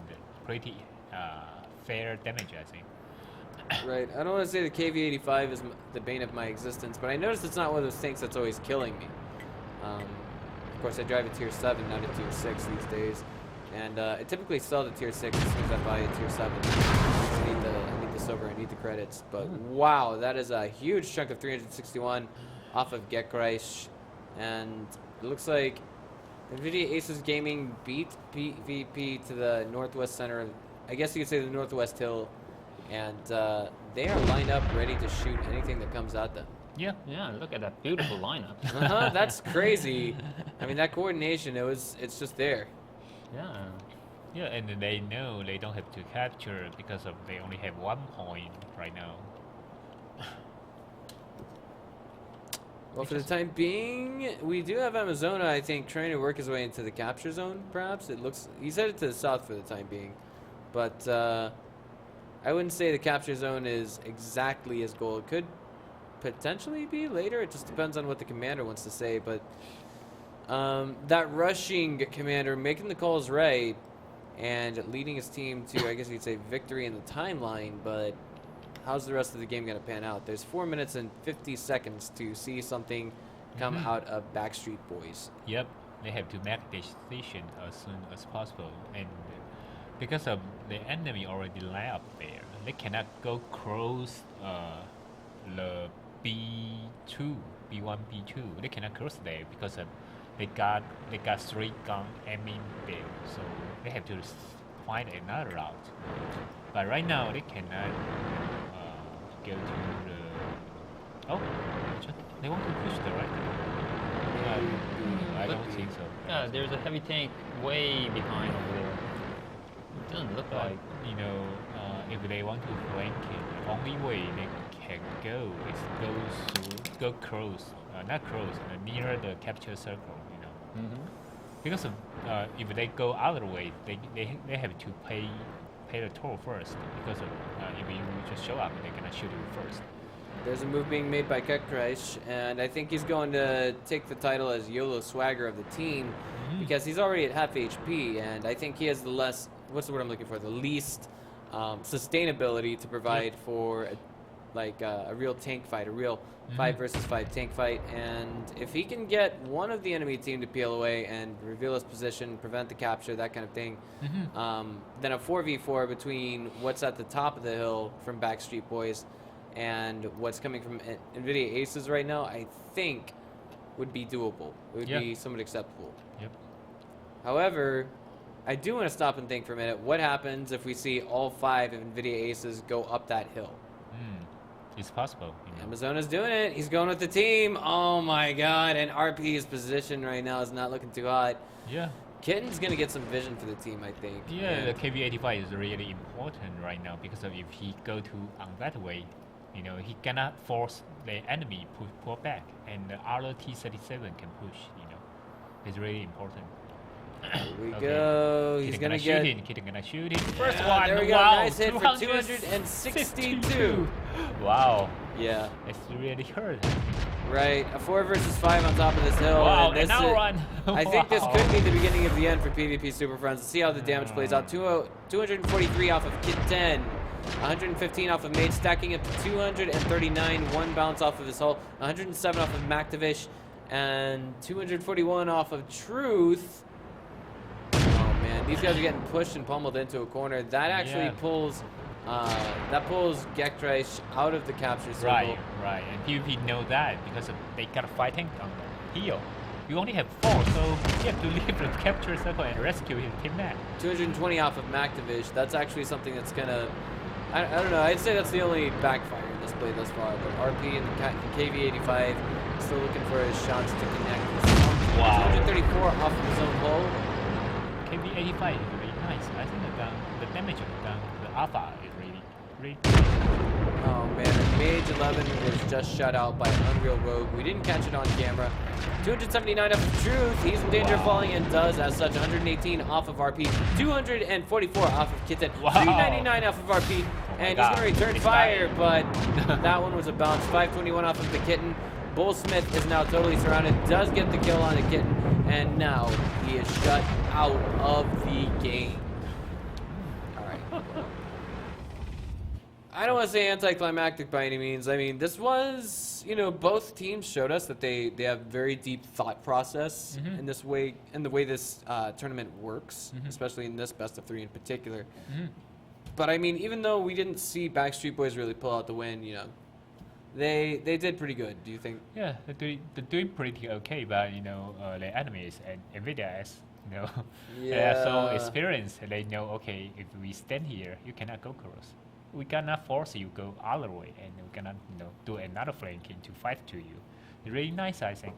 pretty fair damage, I think. Right. I don't want to say the KV-85 is the bane of my existence, but I noticed it's not one of those things that's always killing me. Of course, I drive a Tier 7, not a Tier 6 these days. And I typically sell the Tier 6 as soon as I buy a Tier 7. I need the silver, I need the credits. But wow, that is a huge chunk of 361 off of Gekreich. And it looks like NVIDIA Aces Gaming beat PvP to the northwest center, I guess you could say the northwest hill. And they are lined up ready to shoot anything that comes at them. Yeah, look at that beautiful lineup. That's crazy. I mean, that coordination, it's just there. Yeah. Yeah, and they know they don't have to capture because of they only have 1 point right now. Well, for the time being, we do have Amazona, I think, trying to work his way into the capture zone, perhaps. He's headed to the south for the time being. But I wouldn't say the capture zone is exactly his goal. It could potentially be later. It just depends on what the commander wants to say. But that rushing commander making the calls right and leading his team to, I guess you'd say, victory in the timeline. But how's the rest of the game going to pan out? There's 4 minutes and 50 seconds to see something come out of Backstreet Boys. Yep, they have to make decision as soon as possible, and because of the enemy already line up there, they cannot go cross the B2, B1, B2. They cannot cross there because they got 3 gun aiming there, so they have to find another route. But right now they cannot go to the. Oh, they want to push the right. I don't think so. Yeah, there's a heavy tank way behind over there. It doesn't look like. You know, if they want to flank it, the only way they can go is go close, not close, near the capture circle. You know, because of if they go other way, they have to pay the toll first. Because of if you just show up, they're gonna shoot you first. There's a move being made by Gekreich, and I think he's going to take the title as YOLO swagger of the team because he's already at half HP, and I think he has the less, what's the word I'm looking for, the least sustainability to provide for a real tank fight, a real 5 versus 5 tank fight. And if he can get one of the enemy team to peel away and reveal his position, prevent the capture, that kind of thing, then a 4v4 between what's at the top of the hill from Backstreet Boys and what's coming from NVIDIA Aces right now, I think would be doable. It would be somewhat acceptable. Yep. However, I do want to stop and think for a minute. What happens if we see all 5 of NVIDIA Aces go up that hill? It's possible. You know. Amazona's doing it. He's going with the team. Oh my god. And RP's position right now is not looking too hot. Yeah. Kitten's going to get some vision for the team, I think. Yeah, the KV-85 is really important right now because of if he go to on that way, you know, he cannot force the enemy pull back, and the other T-37 can push. You know, it's really important. Here we go. He's gonna get. Kitten gonna shoot it. First Yeah, one. there we go. Wow, Nice hit for 262. Wow. Yeah. It's really hurt. Right. A 4 versus 5 on top of this hill. Wow, and this and now run. I think this could be the beginning of the end for PvP Super Friends. Let's see how the damage plays out. 243 off of Kit 10. 115 off of Mage, stacking up to 239. 1 bounce off of his hull. 107 off of Maktavish. And 241 off of Truth. Oh man, these guys are getting pushed and pummeled into a corner. That actually pulls Gekdreich out of the capture circle. Right. And PvP know that because they got fighting on the heel. You only have 4, so you have to leave the capture circle and rescue his teammate. 220 off of Maktavish. That's actually something that's gonna. I don't know. I'd say that's the only backfire in this play thus far. But RP and the KV85 still looking for his shots to connect. Wow. 234 off of his own hull. KV85 is really nice. I think the damage of the Alpha is really Oh man, Mage 11 was just shut out by Unreal Rogue. We didn't catch it on camera. 279 off of Truth. He's in danger of falling and does as such. 118 off of RP. 244 off of Kitten. 399 off of RP. And he's going to return fire, but that one was a bounce. 521 off of the Kitten. Bullsmith is now totally surrounded. Does get the kill on the Kitten. And now he is shut out of the game. Alright. I don't want to say anticlimactic by any means. I mean, this was, both teams showed us that they have very deep thought process in this way, in the way this tournament works, especially in this best of 3 in particular. But I mean, even though we didn't see Backstreet Boys really pull out the win, they did pretty good. Do you think? Yeah, they're doing pretty okay, but the enemies and Nvidia is they are so experienced. They know, okay, if we stand here, you cannot go cross. We cannot force you go other way, and we cannot do another flanking to fight to you. It's really nice, I think.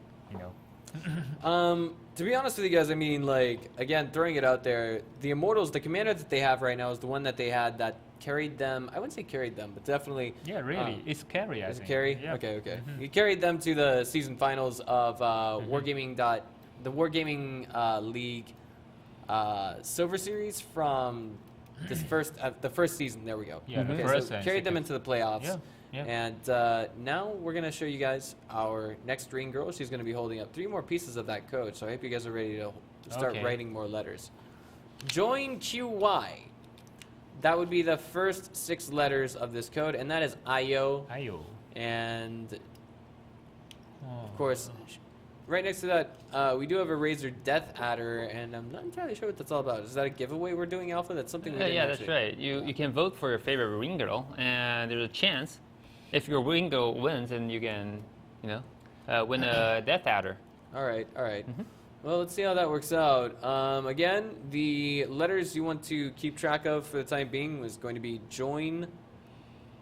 To be honest with you guys, I mean, again, throwing it out there, the Immortals, the commander that they have right now is the one that they had that carried them. I wouldn't say carried them, but definitely. Yeah, really, it's carry. I think. Is it carry? Yeah. Okay. He carried them to the season finals of Wargaming. The Wargaming League Silver Series from this the first season. There we go. Yeah, the okay, first so carried them into the playoffs. Yeah. And now we're going to show you guys our next green girl. She's going to be holding up 3 more pieces of that code. So I hope you guys are ready to start writing more letters. Join QY. That would be the first 6 letters of this code, and that is IO. And of course, right next to that, we do have a Razor Death Adder, and I'm not entirely sure what that's all about. Is that a giveaway we're doing, Alpha? That's something we didn't that's right. You can vote for your favorite ring girl, and there's a chance if your ring girl wins, then you can, win a Death Adder. All right. Well, let's see how that works out. Again, the letters you want to keep track of for the time being was going to be join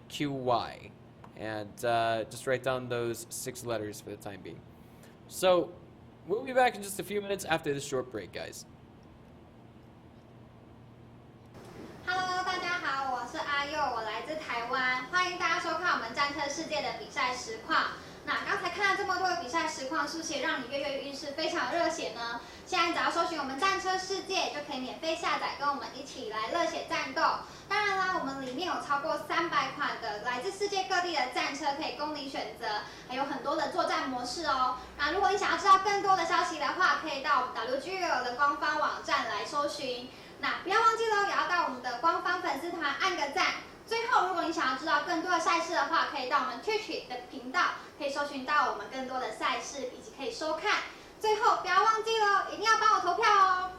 QY. And just write down those 6 letters for the time being. So, we'll be back in just a few minutes after this short break, guys. Hello， 大家好，我是阿佑，我来自台湾，欢迎大家收看我们战车世界的比赛实况。那刚才看了这么多的比赛实况，是不是也让你跃跃欲试，非常热血呢？现在只要搜寻我们战车世界，就可以免费下载，跟我们一起来热血战斗。当然啦，我们里面有超过300款的来自世界各地的战车可以供你选择，还有很多的作战模式哦。那如果你想要知道更多的消息的话，可以到我们 WGL 的官方网站来搜寻。那不要忘记喽，也要到我们的官方粉丝团按个赞。最后，如果你想要知道更多的赛事的话，可以到我们 Twitch 的频道，可以搜寻到我们更多的赛事以及可以收看。最后，不要忘记喽，一定要帮我投票哦。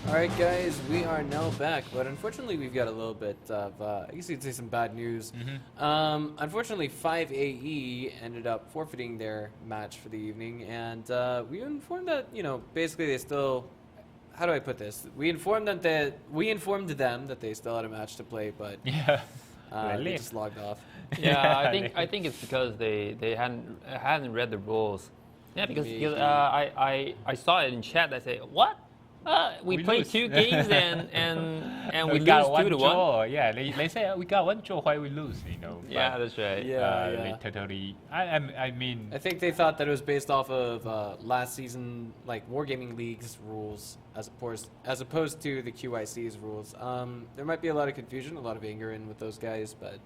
Alright guys, we are now back, but unfortunately we've got a little bit of, I guess you could say some bad news. Unfortunately 5AE ended up forfeiting their match for the evening, and we informed that, basically they still, how do I put this? We informed them that they still had a match to play, but they just logged off. Yeah, I think it's because they hadn't read the rules. Yeah, because I saw it in chat. I say, what? We played 2 games and we got lose 2-1. Yeah, they say we got 1 draw, why we lose? Yeah, that's right. They totally. I mean. I think they thought that it was based off of last season, like Wargaming League's rules, as opposed to the QIC's rules. There might be a lot of confusion, a lot of anger in with those guys, but.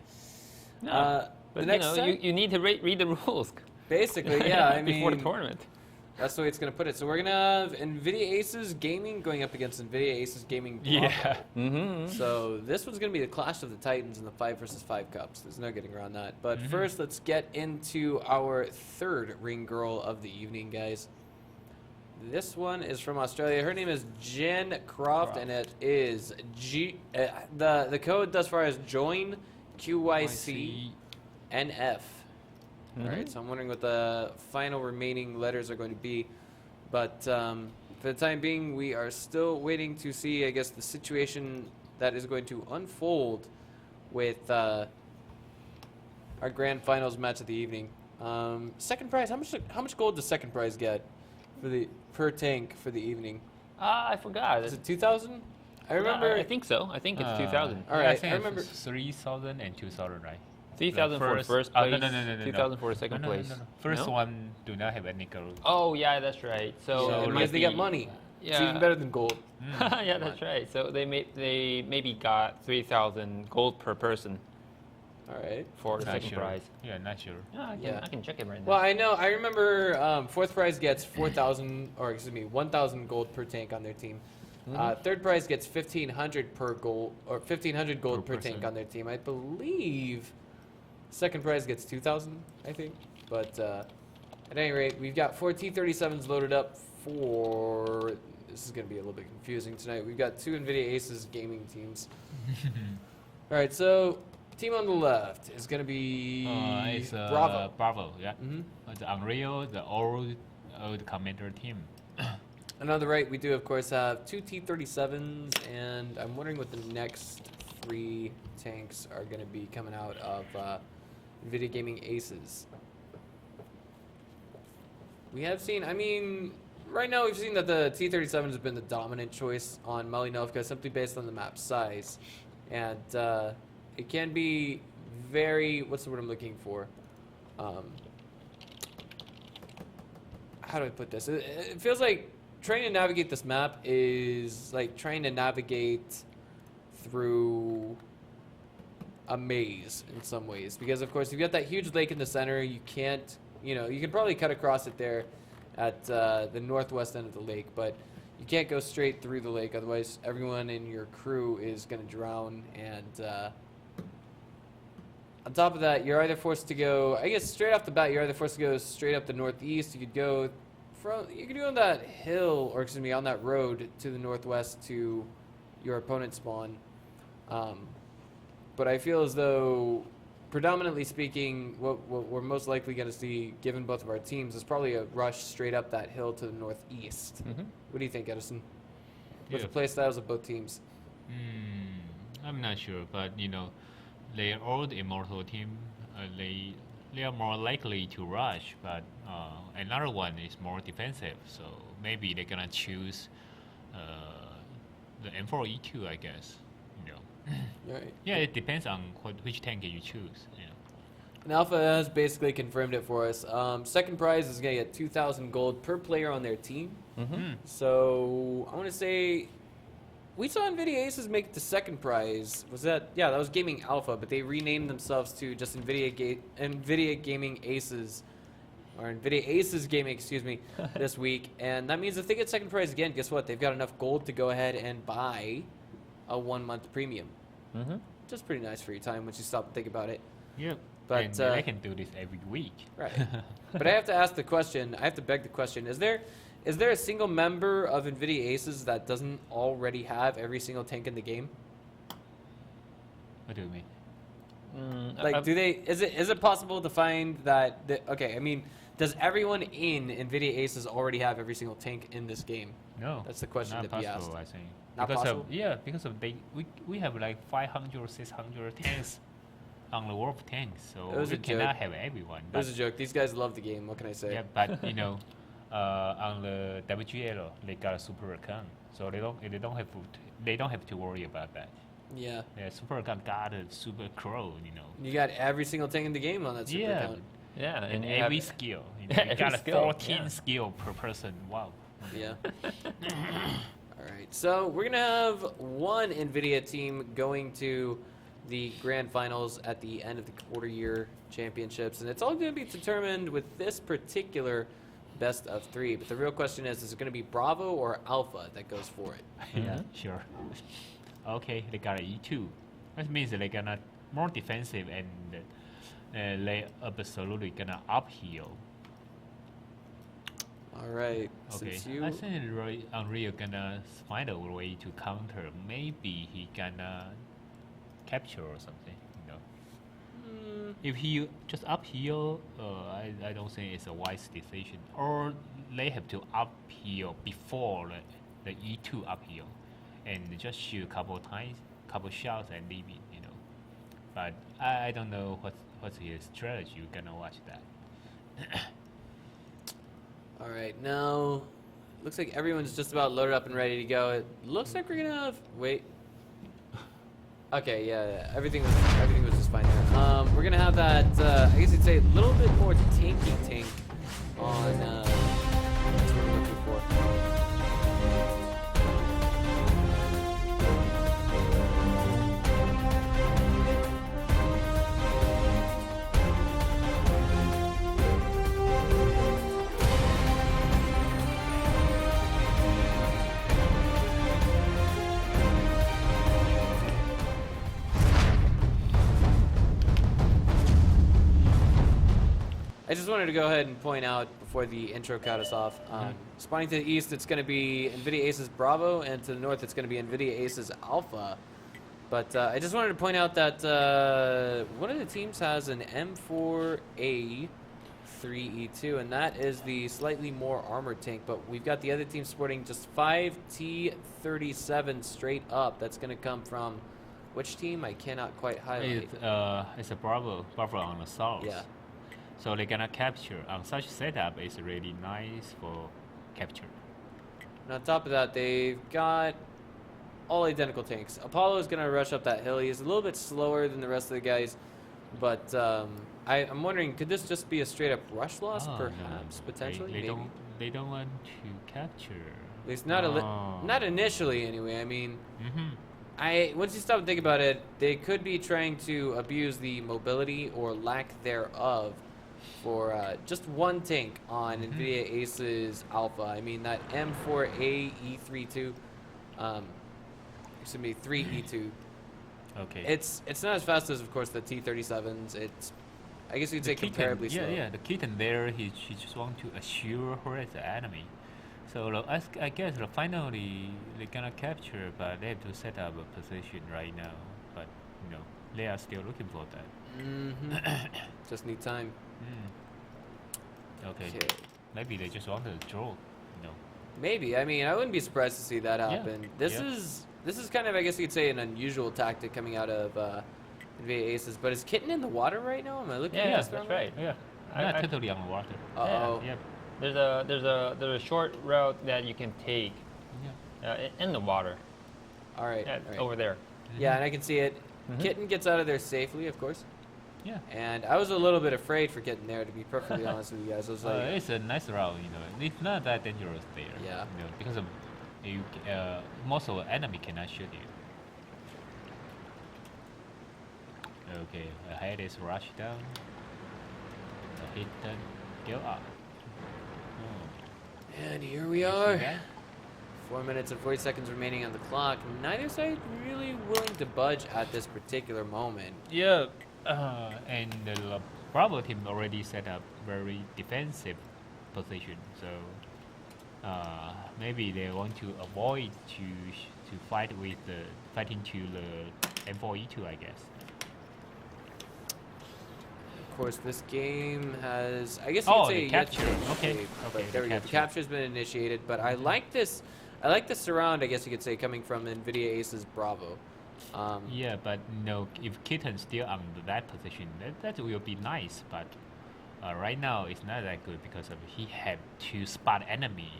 But the next you need to read the rules. Basically, yeah. I mean, before the tournament. That's the way it's going to put it. So we're going to have NVIDIA Aces Gaming going up against NVIDIA Aces Gaming Bravo. So this one's going to be the clash of the Titans in the 5 versus 5 cups. There's no getting around that. But first, let's get into our 3rd ring girl of the evening, guys. This one is from Australia. Her name is Jen Croft, and it is the code thus far is join QYC NF. Alright, so I'm wondering what the final remaining letters are going to be. But for the time being, we are still waiting to see, I guess, the situation that is going to unfold with our grand finals match of the evening. Second prize, how much gold does second prize get for per tank for the evening? I forgot. Is it 2,000? I remember. I think so. I think it's 2,000. All right, I remember 3,000 and 2,000, right? 3,000 for first place. No. 2,000 for second place. No. First one do not have any gold. Oh yeah, that's right. So it might they get money. Yeah. It's even better than gold. Yeah, that's right. So they maybe got 3,000 gold per person. All right. For the second prize. Yeah, not sure. I can check it right now. Well, I know. I remember 4th prize gets 1,000 gold per tank on their team. 3rd prize gets 1,500 per gold, or 1,500 gold per tank on their team. I believe 2nd prize gets 2,000, I think. But at any rate, we've got 4 T-37s loaded up for. This is going to be a little bit confusing tonight. We've got 2 NVIDIA Aces gaming teams. All right, so team on the left is going to be it's Bravo. Bravo, yeah. The Unreal, the old Commander team. And on the right, we do, of course, have 2 T-37s, and I'm wondering what the next 3 tanks are going to be coming out of NVIDIA Gaming Aces. We have seen, I mean, right now we've seen that the T-37 has been the dominant choice on Malinovka simply based on the map size. And it can be very, what's the word I'm looking for? How do I put this? It feels like trying to navigate this map is like trying to navigate through a maze in some ways, because of course you've got that huge lake in the center. You can't, you can probably cut across it there at the northwest end of the lake, but you can't go straight through the lake, otherwise everyone in your crew is going to drown. And on top of that, you're either forced to go, I guess straight off the bat, you're either forced to go straight up the northeast. You could go on that hill, or excuse me, on that road to the northwest to your opponent's spawn. But I feel as though, predominantly speaking, what we're most likely going to see, given both of our teams, is probably a rush straight up that hill to the northeast. What do you think, Edison? With the play styles of both teams? I'm not sure, but they are all the Immortal team. They are more likely to rush, but another one is more defensive. So maybe they're gonna choose the M4E2, I guess. Right. Yeah, it depends on which tank you choose. And Alpha has basically confirmed it for us. Second prize is going to get 2,000 gold per player on their team. So I want to say we saw NVIDIA Aces make it to second prize. That was Gaming Alpha, but they renamed themselves to just NVIDIA Gaming Aces, or NVIDIA Aces Gaming, excuse me, this week. And that means if they get second prize again, guess what? They've got enough gold to go ahead and buy a 1-month premium. Just pretty nice for your time once you stop and think about it. Yeah. But and I can do this every week. Right. But I have to ask the question. I have to beg the question: Is there is there a single member of NVIDIA Aces that doesn't already have every single tank in the game? What do you mean? Like, is it possible to find that? Okay, I mean, does everyone in NVIDIA Aces already have every single tank in this game? No, that's the question not to be possible, asked. I think. Not because possible? because of we have like 500 or 600 tanks on the world tanks, so we cannot have everyone. It was a joke. These guys love the game. What can I say? Yeah, but you know, on the WGL they got a super account, so they don't have to worry about that. Yeah. Yeah, super account got a super crow, you know. You got every single tank in the game on that super account. Yeah, and every skill. You know, you got a 14 skill per person. Wow. Yeah. All right. So we're gonna have one NVIDIA team going to the grand finals at the end of the quarter year championships, and it's all going to be determined with this particular best of 3. But the real question is it going to be Bravo or Alpha that goes for it? Yeah, sure. Okay, they got an E2. That means they're gonna more defensive and they absolutely gonna upheal. All right. Okay, I think Unreal gonna find a way to counter. Maybe he gonna capture or something. You know. If he just upheal, I don't think it's a wise decision. Or they have to upheal before the E2 upheal, and just shoot a couple times, couple shots and leave it. You know. But I don't know what's his strategy. We're gonna watch that. All right, now looks like everyone's just about loaded up and ready to go. It looks like we're gonna have Okay, yeah, everything was just fine there. We're gonna have that. I guess you'd say a little bit more tanky tank on. That's what we're looking for. I just wanted to go ahead and point out before the intro cut us off. Spawning to the east, it's going to be NVIDIA Aces Bravo, and to the north, it's going to be NVIDIA Aces Alpha. But I just wanted to point out that one of the teams has an M4A3E2, and that is the slightly more armored tank. But we've got the other team sporting just 5 T-37 straight up. That's going to come from which team? I cannot quite highlight. It's a Bravo on the south. Yeah. So they're gonna capture. On such setup, it's really nice for capture. And on top of that, they've got all identical tanks. Apollo is gonna rush up that hill. He's a little bit slower than the rest of the guys, but I'm wondering, could this just be a straight up rush loss, perhaps, potentially? They don't want to capture. At least not initially, anyway. I mean, once you stop and think about it, they could be trying to abuse the mobility or lack thereof for just one tank on NVIDIA Aces Alpha. I mean, that M4A-E32, excuse me, 3E2. Okay. It's not as fast as, of course, the T-37s. It's, I guess you'd say, comparably slow. Yeah, the kitten there, he just want to assure her as the enemy. So I guess finally they're gonna capture, but they have to set up a position right now. But you know, they are still looking for that. Just need time. Okay. Maybe they just want to draw. No. Maybe. I mean, I wouldn't be surprised to see that happen. Yeah. This is kind of, I guess you could say, an unusual tactic coming out of NVIDIA Aces. But is Kitten in the water right now? Am I looking at this? That's right. Yeah. Not totally on the water. Uh-oh. Yeah. There's a short route that you can take in the water. All right. Over there. Yeah, and I can see it. Kitten gets out of there safely, of course. Yeah. And I was a little bit afraid for getting there, to be perfectly honest with you guys. I was like, it's a nice route, you know. It's not that dangerous there. Yeah. You know, because of most of the enemy cannot shoot you. Okay, ahead is rush down. Hit and go up. And here we are. 4 minutes and 40 seconds remaining on the clock. Neither side really willing to budge at this particular moment. Yeah. And the Bravo team already set up very defensive position, so maybe they want to avoid to fighting to the M4E2, I guess. Of course, this game has, I guess you could say, the capture. Okay. But there we go. The capture's been initiated, but I like this. I like the surround, I guess you could say, coming from NVIDIA Ace's Bravo. Yeah, but if Kitten's still on that position, that will be nice. But right now, it's not that good because he had to spot enemy,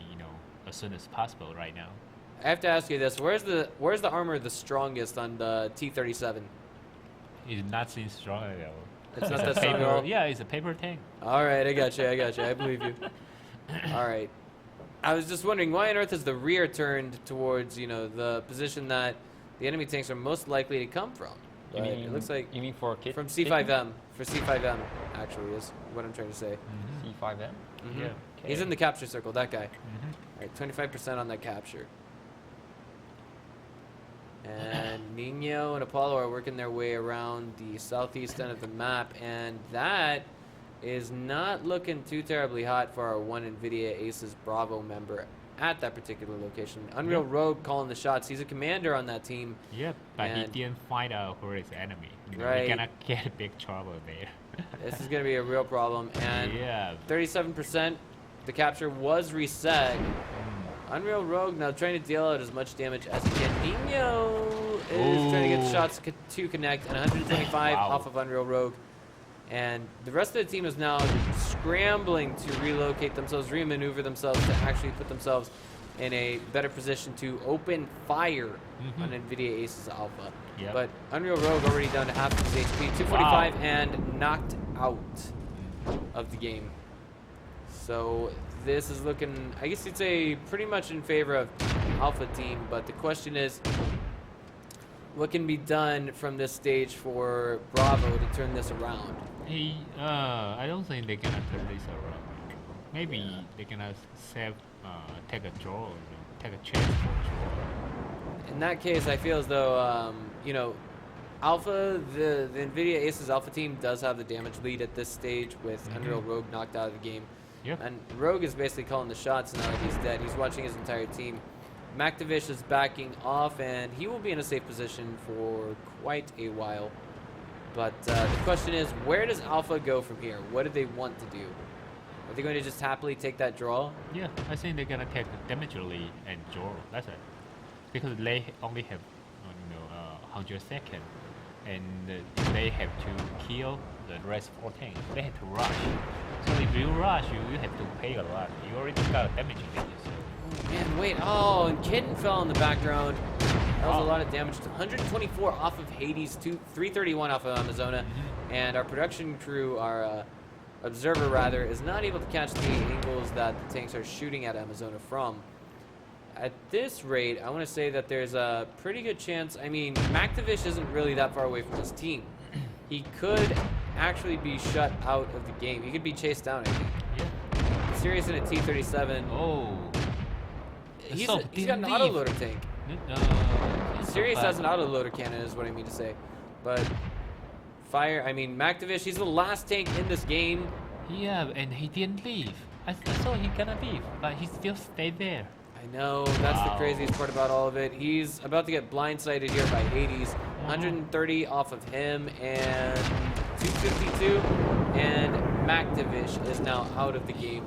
as soon as possible right now. I have to ask you this: where's the armor the strongest on the T-37? It's not seen strong at all. It's not that strong at all? Yeah, it's a paper tank. All right, I got you. I believe you. All right. I was just wondering, why on earth is the rear turned towards, the position that the enemy tanks are most likely to come from? It looks like you mean for from C5M. For C5M, actually, is what I'm trying to say. C5M? Yeah. Okay. He's in the capture circle, that guy. All right, 25% on that capture. And Nino and Apollo are working their way around the southeast end of the map, and that is not looking too terribly hot for our one NVIDIA Aces Bravo member at that particular location. Unreal Rogue calling the shots. He's a commander on that team. Yep, but he didn't find out who is the enemy. Right. You're gonna get big trouble there. This is gonna be a real problem. And 37%, the capture was reset. Unreal Rogue now trying to deal out as much damage as he can. Nino is trying to get shots to connect, and 125 off of Unreal Rogue. And the rest of the team is now scrambling to relocate themselves, remaneuver themselves to actually put themselves in a better position to open fire on NVIDIA Aces Alpha. Yep. But Unreal Rogue already down to half of his HP, 245, and knocked out of the game. So this is looking, I guess you'd say, pretty much in favor of Alpha team. But the question is, what can be done from this stage for Bravo to turn this around? I don't think they're gonna turn this around. Maybe they're gonna take a draw, take a chance for a draw. In that case, I feel as though, Alpha, the NVIDIA Aces Alpha team does have the damage lead at this stage with Unreal Rogue knocked out of the game. Yep. And Rogue is basically calling the shots now that he's dead. He's watching his entire team. Mactavish is backing off, and he will be in a safe position for quite a while. But the question is, where does Alpha go from here? What do they want to do? Are they going to just happily take that draw? Yeah, I think they're gonna take the damage lead and draw. That's it. Because they only have 100 seconds, and they have to kill the rest 14. They have to rush. So if you rush, you have to pay a lot. You already got a damage lead. So. Man, wait. Oh, and Kitten fell in the background. That was a lot of damage. 124 off of Hades, 331 off of Amazona. And our production crew, our observer rather, is not able to catch the angles that the tanks are shooting at Amazona from. At this rate, I want to say that there's a pretty good chance. I mean, Mactavish isn't really that far away from his team. He could actually be shut out of the game. He could be chased down, I think. Yeah. Sirius in a T-37. Oh. He's got an autoloader tank. Sirius has an autoloader cannon, is what I mean to say. But Mactavish, he's the last tank in this game. Yeah, and he didn't leave. I thought he gonna leave, but he still stayed there. I know, that's the craziest part about all of it. He's about to get blindsided here by Hades. 130 off of him, and 252, and Mactavish is now out of the game.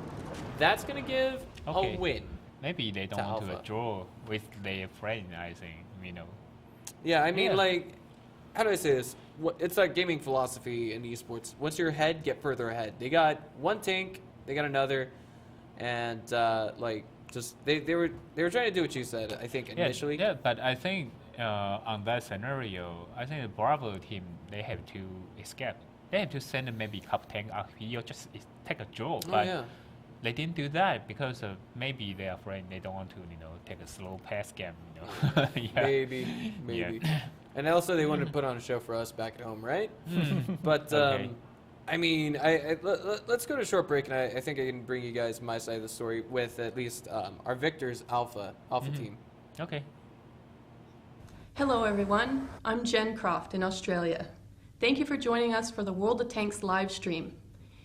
That's gonna give a win. Maybe they don't want to draw with their friend, I think, Yeah, I mean, how do I say this? It's like gaming philosophy in esports. Once you're ahead, get further ahead. They got one tank, they got another, and they were trying to do what you said, I think, initially. Yeah, but I think on that scenario, I think the Bravo team, they have to escape. They have to send maybe couple tank out here, just take a draw. But they didn't do that because maybe they are afraid they don't want to, take a slow pass game, Maybe. Yeah. And also they wanted to put on a show for us back at home, right? But I mean, let's go to a short break, and I think I can bring you guys my side of the story with at least our Victor's Alpha team. Okay. Hello everyone, I'm Jen Croft in Australia. Thank you for joining us for the World of Tanks live stream.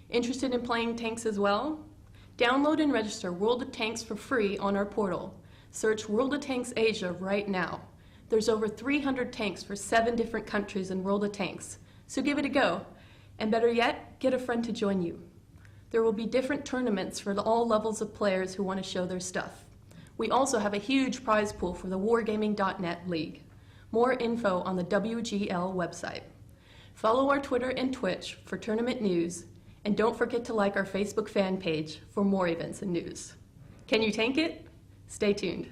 Interested in playing tanks as well? Download and register World of Tanks for free on our portal. Search World of Tanks Asia right now. There's over 300 tanks for 7 different countries in World of Tanks, so give it a go. And better yet, get a friend to join you. There will be different tournaments for all levels of players who want to show their stuff. We also have a huge prize pool for the Wargaming.net League. More info on the WGL website. Follow our Twitter and Twitch for tournament news, and don't forget to like our Facebook fan page for more events and news. Can you tank it? Stay tuned.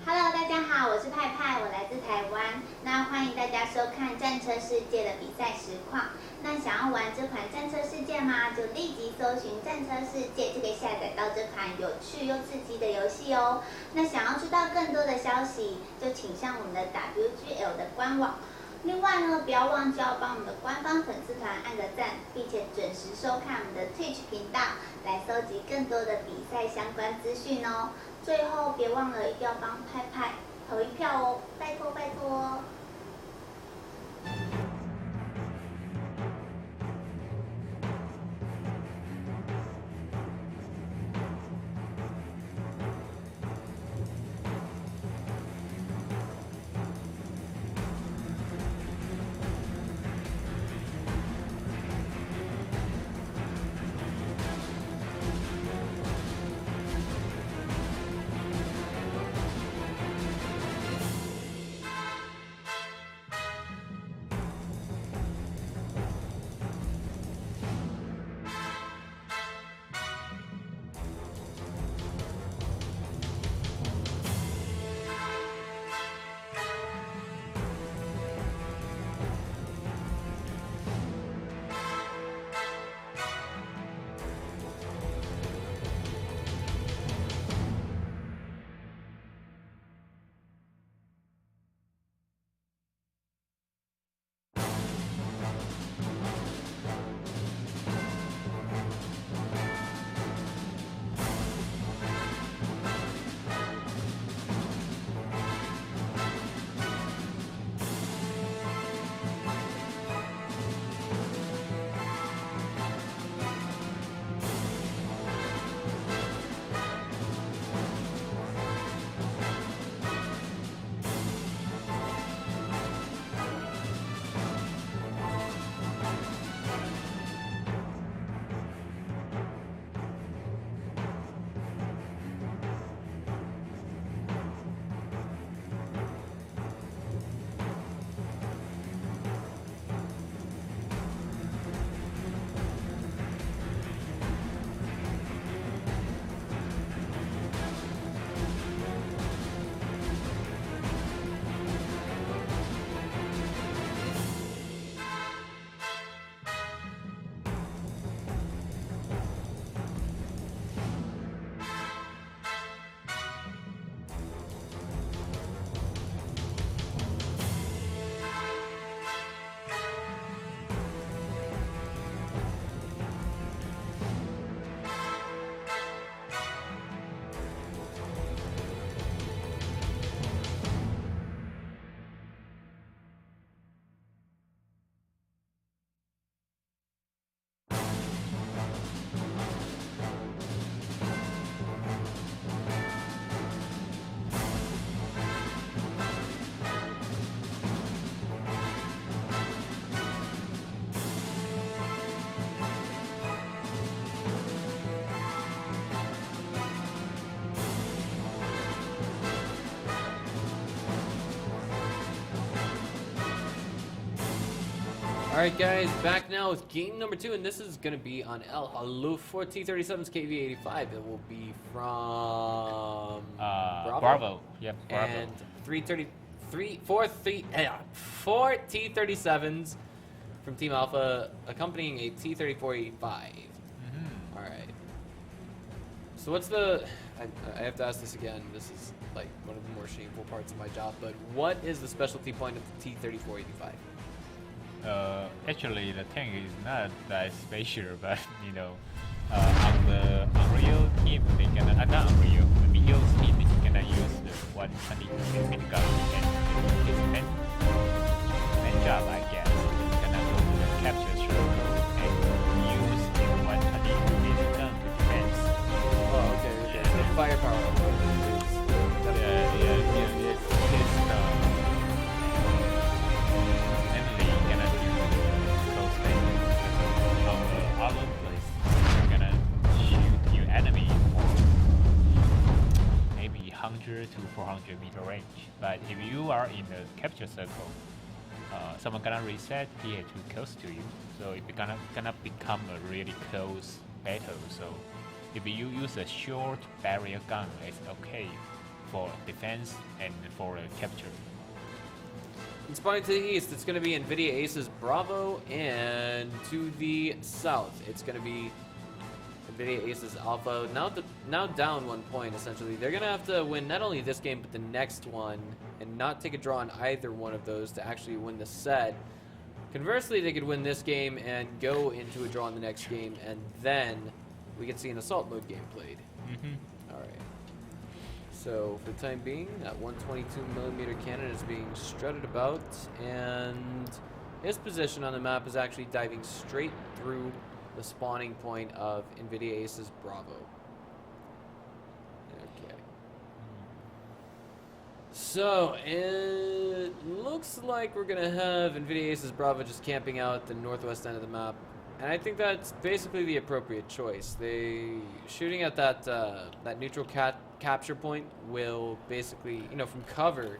Hello， 大家好，我是派派，我来自台湾。那欢迎大家收看《战车世界》的比赛实况。那想要玩这款《战车世界》吗？就立即搜寻《战车世界》，就可以下载到这款有趣又刺激的游戏哦。那想要知道更多的消息，就请上我们的 WGL 的官网。另外呢，不要忘记要帮我们的官方粉丝团按个赞，并且准时收看我们的 Twitch 频道，来搜集更多的比赛相关资讯哦。最后别忘了一定要帮派派投一票哦，拜托拜托哦。Alright guys, back now with game number 2, and this is going to be on El Haluf for T-37's KV-85. It will be from Bravo. Yep, Bravo. And 4 T-37s from Team Alpha, accompanying a T-34-85. Alright. So what's the... I have to ask this again. This is like one of the more shameful parts of my job, but what is the specialty point of the T-34-85? Actually, the tank is not that special, but you know, on the Unreal team, they gonna not Unreal, the Videos team, they gonna use the 120mm gun, and it's main job, I guess. They're gonna go to the capture circle and use the 120mm gun to defense. range. But if you are in the capture circle, someone gonna reset here too close to you, so it's gonna become a really close battle. So if you use a short barrier gun, it's okay for defense and for capture. And spawning to the east, it's going to be NVIDIA Aces Bravo, and to the south, it's going to be NVIDIA Aces Alpha. Now down 1 point, essentially. They're going to have to win not only this game, but the next one, and not take a draw on either one of those to actually win the set. Conversely, they could win this game and go into a draw in the next game, and then we can see an assault mode game played. All right. So for the time being, that 122mm cannon is being strutted about, and his position on the map is actually diving straight through the spawning point of NVIDIA Aces Bravo. Okay. So it looks like we're gonna have NVIDIA Aces Bravo just camping out the northwest end of the map. And I think that's basically the appropriate choice. They shooting at that that neutral capture point will basically, from cover,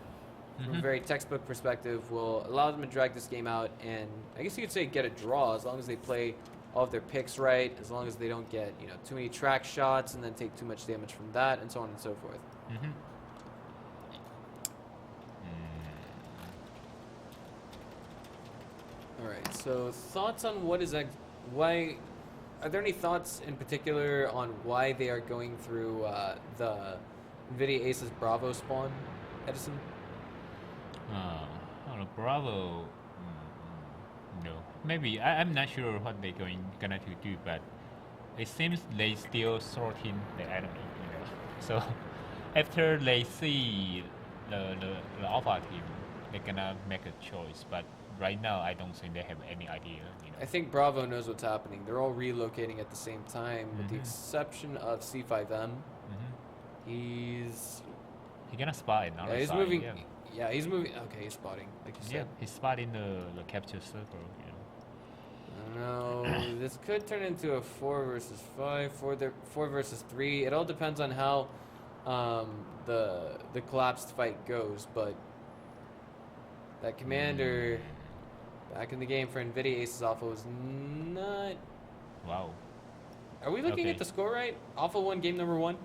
from a very textbook perspective, will allow them to drag this game out, and I guess you could say get a draw as long as they play all of their picks right, as long as they don't get too many track shots and then take too much damage from that, and so on and so forth. All right. So thoughts on what is why? Are there any thoughts in particular on why they are going through the NVIDIA Aces Bravo spawn, Edison? Bravo. No, maybe I'm not sure what they're gonna do, but it seems they still sorting the enemy. So after they see the Alpha team, they're gonna make a choice. But right now, I don't think they have any idea. I think Bravo knows what's happening. They're all relocating at the same time, with the exception of C5M. He's gonna spot it. Yeah, he's moving. Yeah, he's moving. Okay, he's spotting, like you said. Yeah, he's spotting the capture circle. I don't know. This could turn into a 4 versus 5, 4 versus 3. It all depends on how the collapsed fight goes. But that commander back in the game for NVIDIA Aces Alpha was not. Wow. Are we looking at the score right? Alpha won game number 1.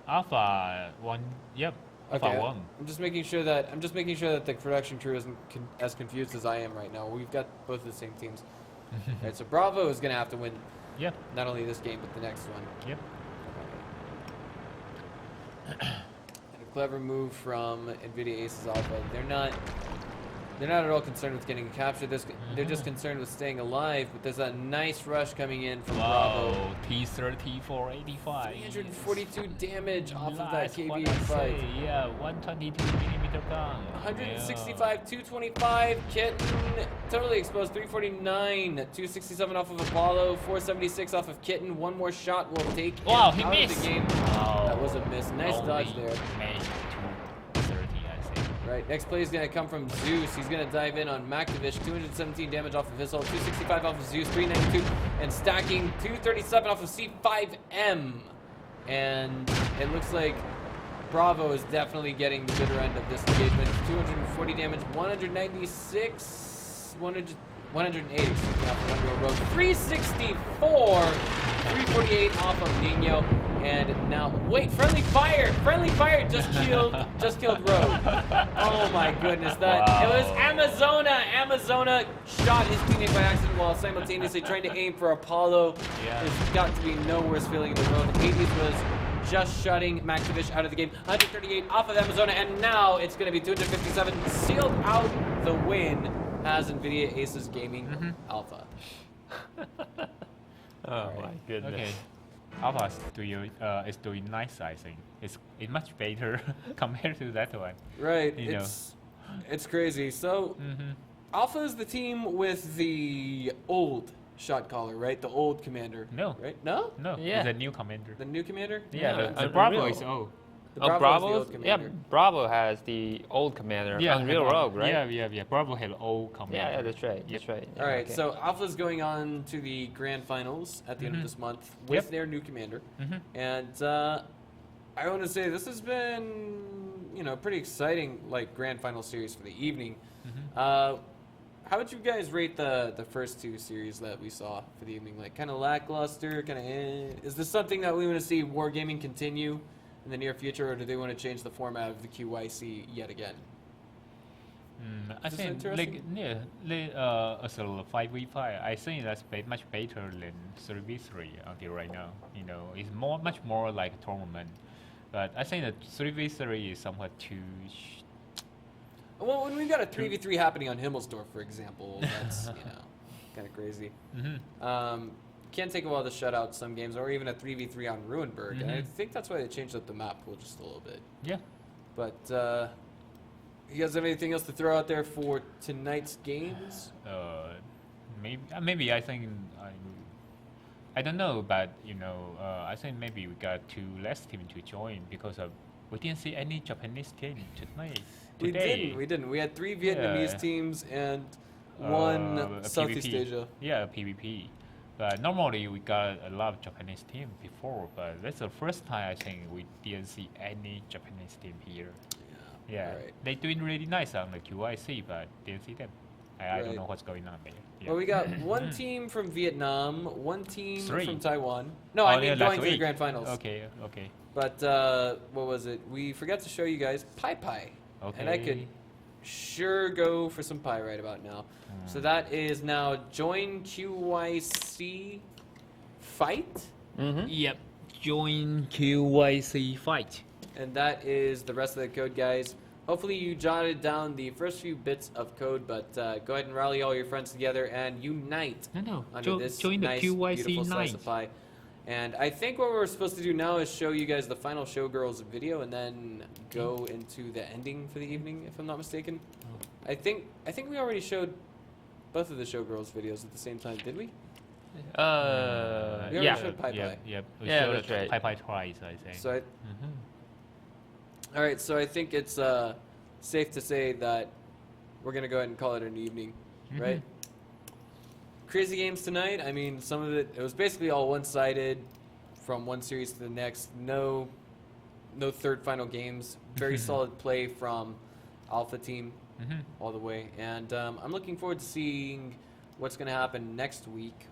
Alpha won. Yep. Okay, Alpha won. I'm just making sure that the production crew isn't as confused as I am right now. We've got both of the same teams. Right, so Bravo is going to have to win. Yep. Not only this game but the next one. Yep. And a clever move from NVIDIA Aces Alpha. They're not at all concerned with getting a capture. They're just concerned with staying alive, but there's a nice rush coming in from Bravo. T-30 485. 342 damage off of that KV fight. fight. Yeah, 122mm gun. 165, 225, Kitten, totally exposed, 349, 267 off of Apollo, 476 off of Kitten. One more shot will take him out he of missed. the game. Oh, that was a miss. Nice dodge there. Right, next play is going to come from Zeus. He's going to dive in on Maktovich. 217 damage off of his ult, 265 off of Zeus, 392, and stacking 237 off of C5M. And it looks like Bravo is definitely getting the bitter end of this engagement. 240 damage, 196, 180 off of Unreal Rogue, 364, 348 off of Nino. And now, wait, friendly fire just killed Rogue. Oh my goodness, it was Amazona shot his teammate by accident while simultaneously trying to aim for Apollo. Yeah. It's got to be no worse feeling in the world. Hades was just shutting Maktovich out of the game. 138 off of Amazona, and now it's going to be 257. Sealed out the win as NVIDIA Aces Gaming Alpha. Oh my goodness. Okay. Alpha is doing nice, I think. It's much better compared to that one. Right. It's crazy. So Alpha is the team with the old shot caller, right? The old commander. No. Right? No? No. Yeah. It's a new commander. The new commander? Yeah. No, the Bravo Unreal. is old. The Bravo is the old commander. Yeah, Bravo has the old commander, Unreal Rogue, right? Yeah. Bravo has old commander. Yeah, that's right. That's right. All right, so Alpha's going on to the grand finals at the end of this month with their new commander. And I want to say this has been, pretty exciting like grand final series for the evening. How would you guys rate the first two series that we saw for the evening? Like kind of lackluster, kind of Is this something that we want to see Wargaming continue in the near future, or do they want to change the format of the QYC yet again? I think as a 5v5, I think that's much better than 3v3 until right now. It's much more like a tournament. But I think that 3v3 is somewhat too. Well, when we got a 3v3 happening on Himmelsdorf, for example, that's kind of crazy. Can take a while to shut out some games, or even a 3v3 on Ruinberg, and I think that's why they changed up the map pool just a little bit. Yeah. But you guys have anything else to throw out there for tonight's games? Maybe I think I don't know, but I think maybe we got two less teams to join because we didn't see any Japanese team tonight. Today. We didn't. We had 3 Vietnamese teams and 1 Southeast PvP. Asia. Yeah, PvP. But normally we got a lot of Japanese team before, but that's the first time I think we didn't see any Japanese team here. Yeah, right. They're doing really nice on the QIC, but didn't see them. I don't know what's going on there. Yeah. Well, we got 1 team from Vietnam, 1 team 3 from Taiwan. No, I mean going to the grand finals. Okay. But what was it? We forgot to show you guys Pai Pai. Okay. And I could sure go for some pie right about now. So that is now Join QYC Fight. Yep. Join QYC Fight. And that is the rest of the code, guys. Hopefully you jotted down the first few bits of code, but go ahead and rally all your friends together and unite under this join nice, the QYC beautiful slice of pie. And I think what we're supposed to do now is show you guys the final Showgirls video and then go into the ending for the evening, if I'm not mistaken. I think we already showed both of the Showgirls videos at the same time, did we? We already showed Pai Pai. Yep. We Yeah, showed that's right. Pai Pai twice, I think. So all right, so I think it's safe to say that we're going to go ahead and call it an evening, right? Crazy games tonight. I mean, some of it was basically all one-sided from one series to the next. No third final games. Very solid play from Alpha Team all the way. And I'm looking forward to seeing what's going to happen next week,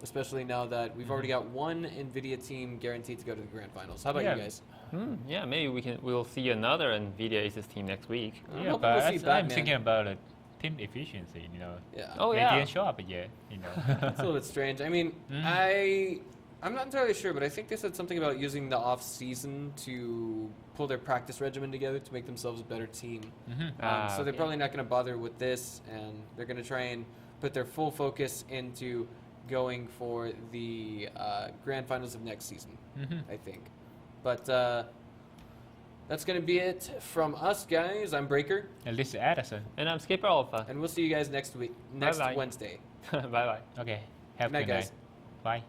especially now that we've already got 1 NVIDIA team guaranteed to go to the grand finals. How about you guys? Yeah, maybe we'll see another NVIDIA Aces team next week. Yeah, but I'm thinking about team efficiency, Yeah. Oh, They yeah. didn't show up yet, It's a little bit strange. I mean, I'm not entirely sure, but I think they said something about using the off season to pull their practice regimen together to make themselves a better team. So they're probably not going to bother with this, and they're going to try and put their full focus into going for the grand finals of next season, I think. But that's going to be it from us, guys. I'm Breaker. And this is Addison. And I'm Skipper Alpha. And we'll see you guys next Bye-bye. Wednesday. Bye-bye. Okay. Have a Good night, good night. guys. Bye.